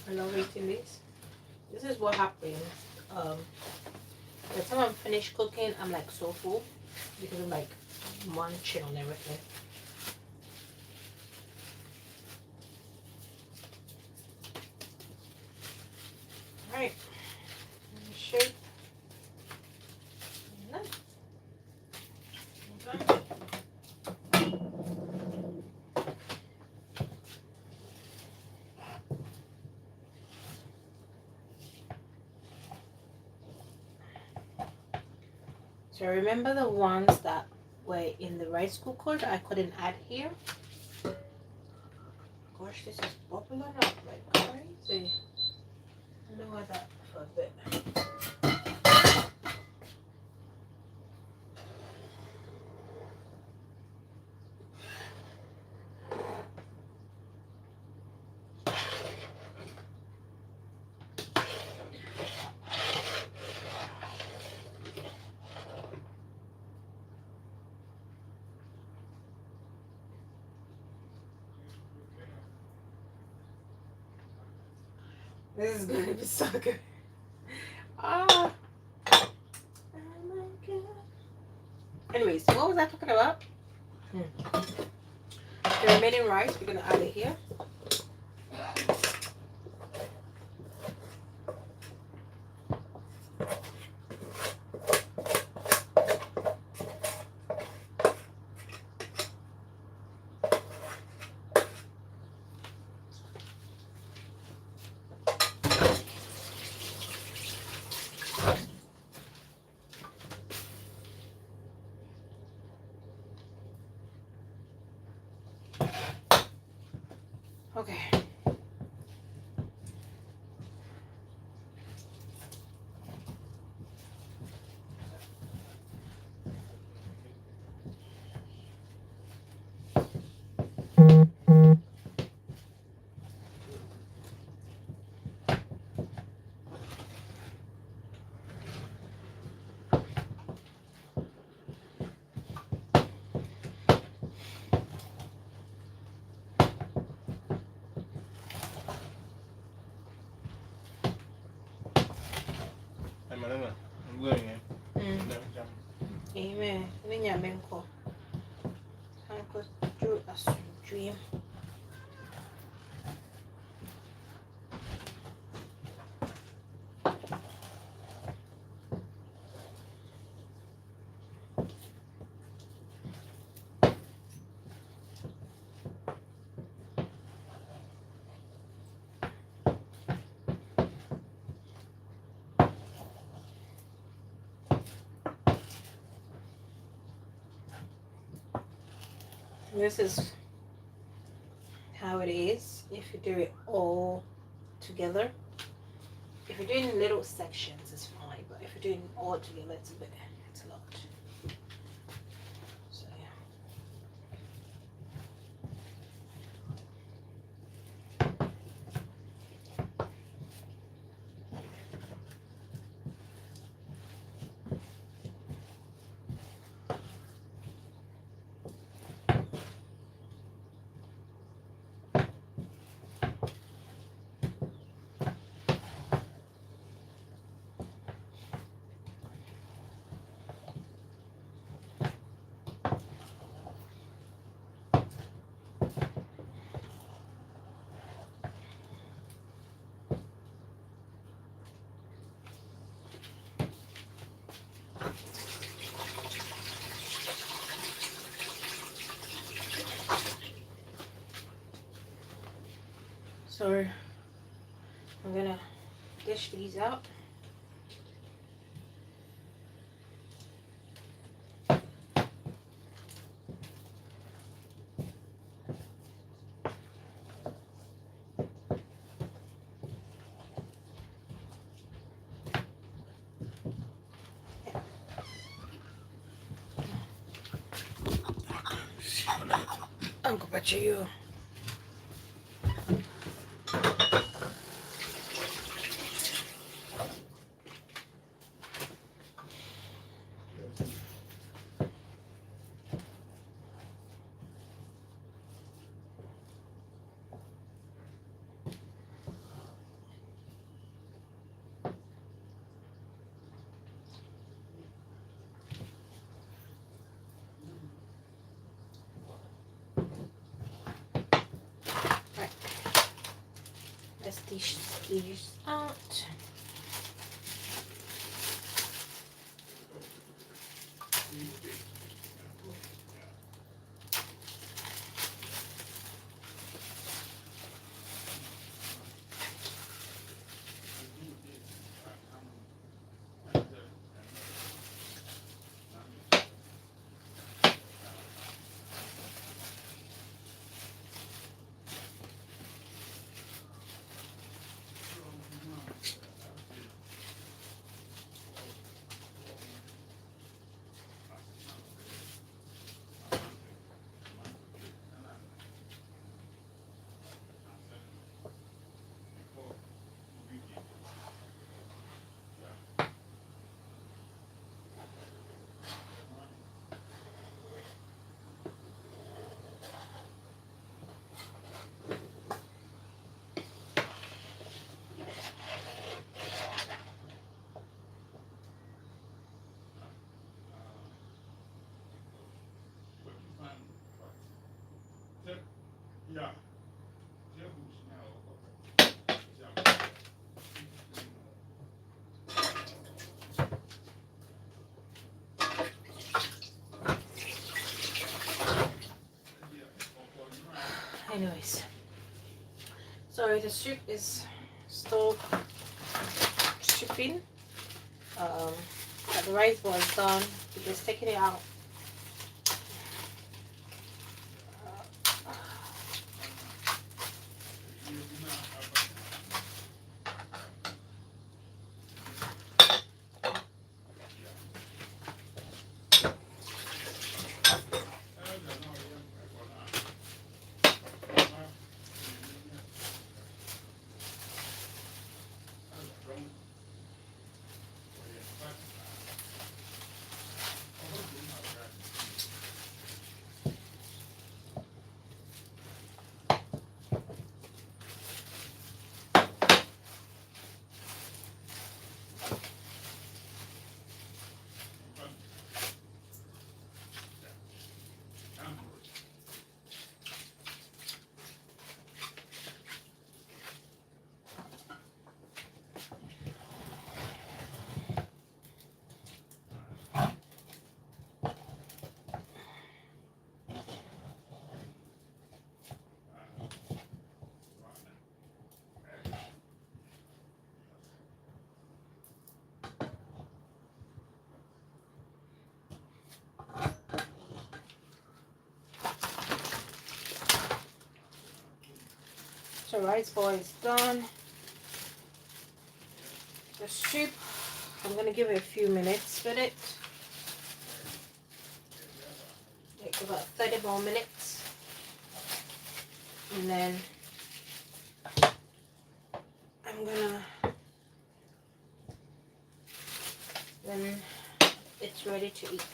I love eating this. This is what happens. By the time I'm finished cooking, I'm like so full because I'm like munching on everything. Alright. Shape. So remember the ones that were in the rice cooker that I couldn't add here? Gosh, this is bubbling up like crazy. Lower that for a bit. This is gonna be so good. Ah. Oh my god. Anyways, what was I talking about? The remaining rice, we're gonna add it here. Okay. I'm going in. Amen. Menyamenko. Hanko through a dream. This is how it is if you do it all together. If you're doing little sections, it's fine, but if you're doing all together, it's a lot. So yeah. So I'm gonna dish these out. Uncle Pachayo. Let's dish these out. Anyways, so the soup is still shipping. But the rice bowl is done. We just taking it out. So rice bowl is done. The soup, I'm gonna give it a few minutes with it. Like about 30 more minutes. And then then it's ready to eat.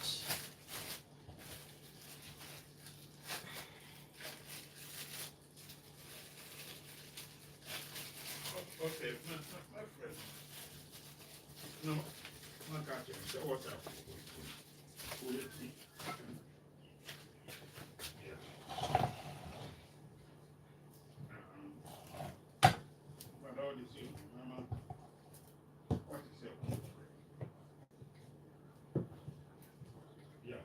Okay, my friend. No, I got you. So what's up? Will you see? Yeah. But all you see, Mama, what is it? Yeah.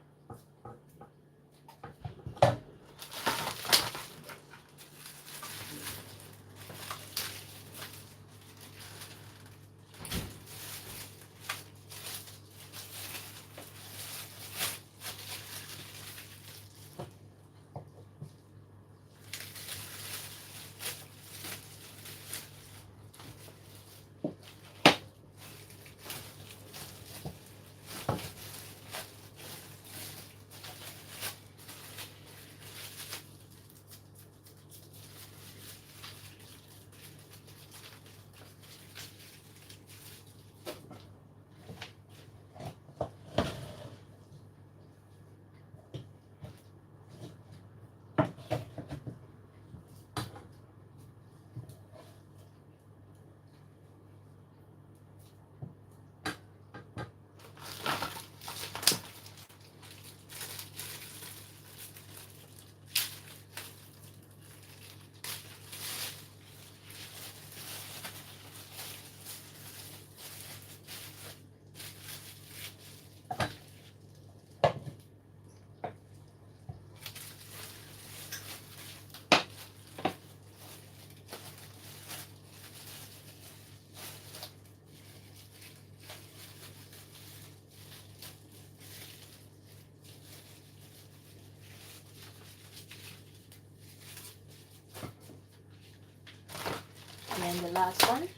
And then the last one.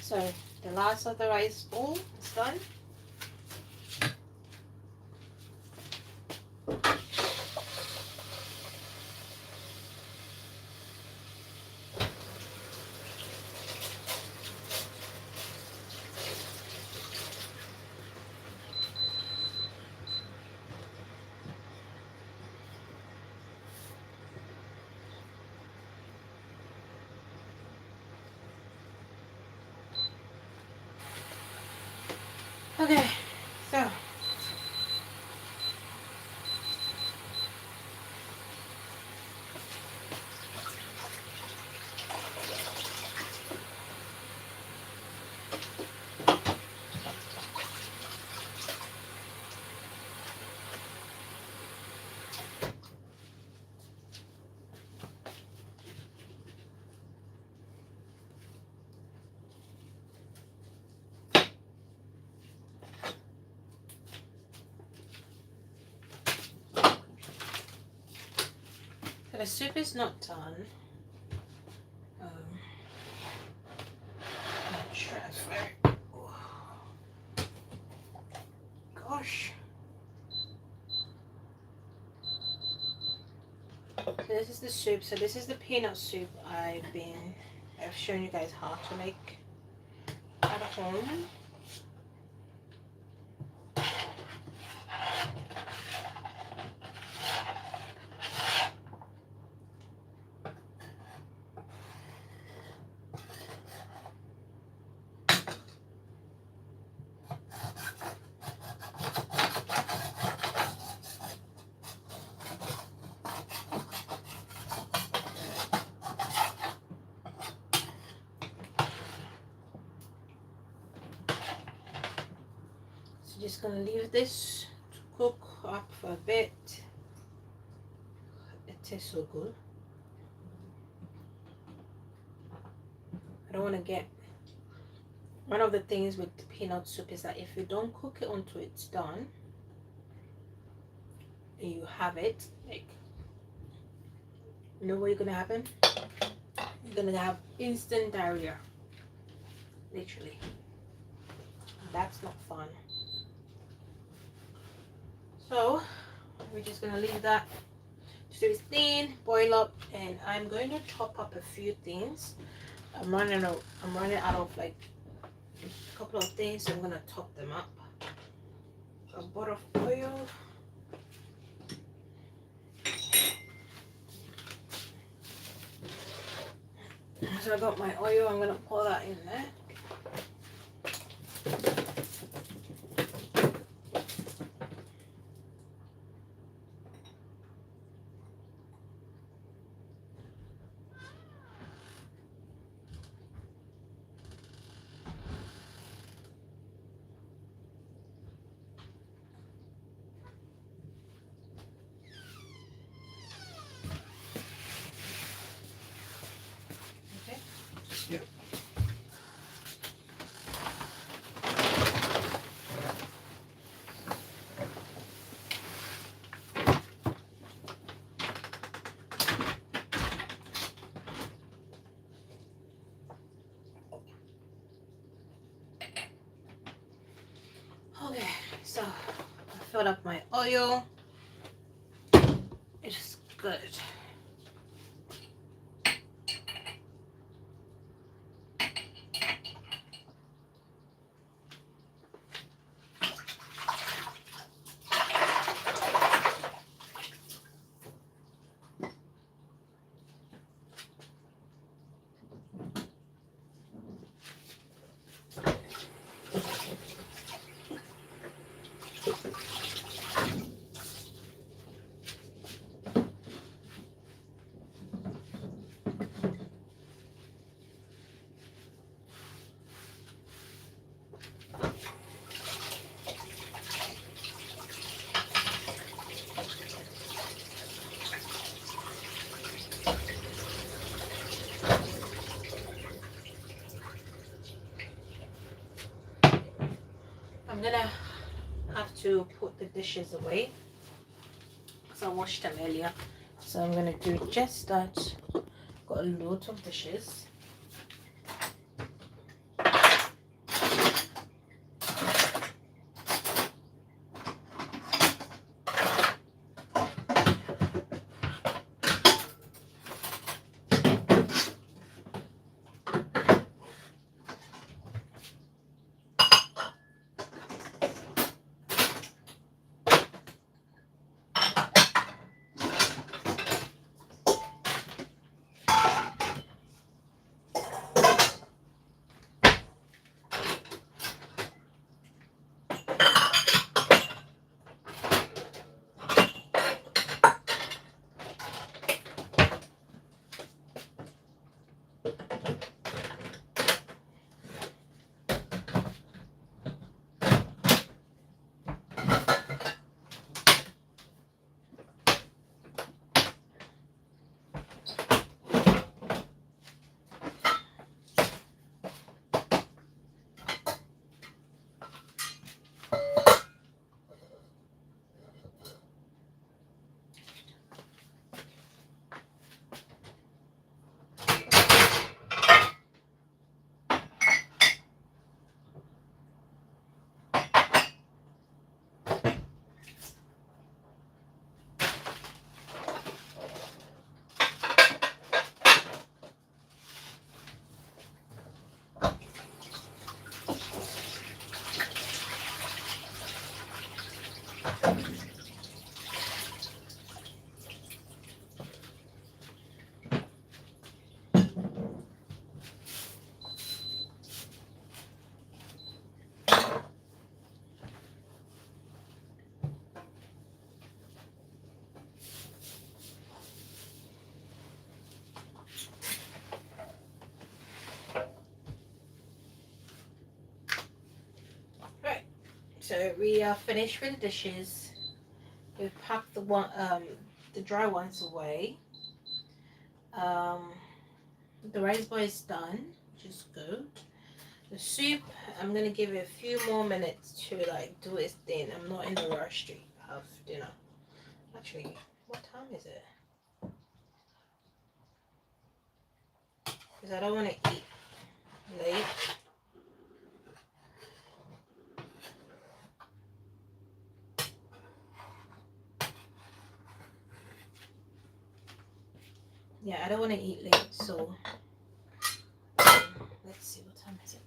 So The last of the rice bowl is done. Okay, so the soup is not done. Transfer. Gosh. So this is the soup. So this is the peanut soup I've shown you guys how to make at home. So just gonna leave this to cook up for a bit. It tastes so good. I don't want to get, one of the things with the peanut soup is that if you don't cook it until it's done and you have it, like, you know what you're gonna happen? You're gonna have instant diarrhea, literally. That's not fun. So we're just gonna leave that to steam, boil up, and I'm going to chop up a few things. I'm running out of like a couple of things, so I'm gonna top them up. A bottle of oil. So I got my oil, I'm gonna pour that in there. Okay, so I filled up my oil. It's good. I'm gonna have to put the dishes away because I washed them earlier. So I'm gonna do just that. Got a lot of dishes. So we are finished with the dishes. We've packed the dry ones away. Um, the rice bowl is done, which is good. The soup, I'm gonna give it a few more minutes to like do its thing. I'm not in a rush to have dinner. Actually, what time is it? Because I don't want to eat late. Yeah, I don't want to eat late, so let's see, what time is it?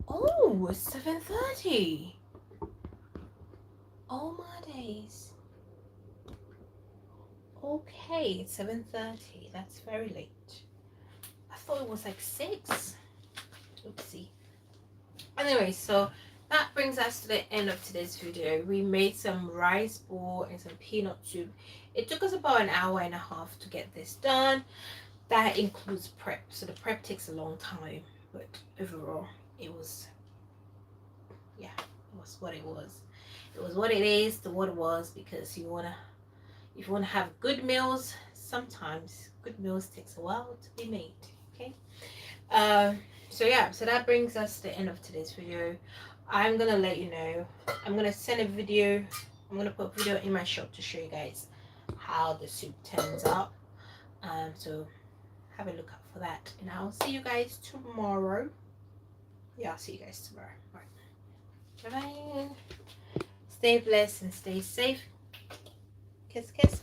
Oh, it's 7:30. Oh my days. Okay, it's 7:30. That's very late. I thought it was like 6. Oopsie. Anyway, so that brings us to the end of today's video. We made some rice bowl and some peanut soup. It took us about an hour and a half to get this done. That includes prep, so the prep takes a long time, but overall it was, yeah, it was what it was. It was what it is, to what it was, because if you wanna have good meals, sometimes good meals takes a while to be made. Okay. So yeah, so that brings us to the end of today's video. I'm gonna let you know, I'm gonna send a video, I'm gonna put a video in my shop to show you guys how the soup turns out. So have a look out for that, and I'll see you guys tomorrow. Yeah, I'll see you guys tomorrow. All right, bye bye. Stay blessed and stay safe. Kiss kiss.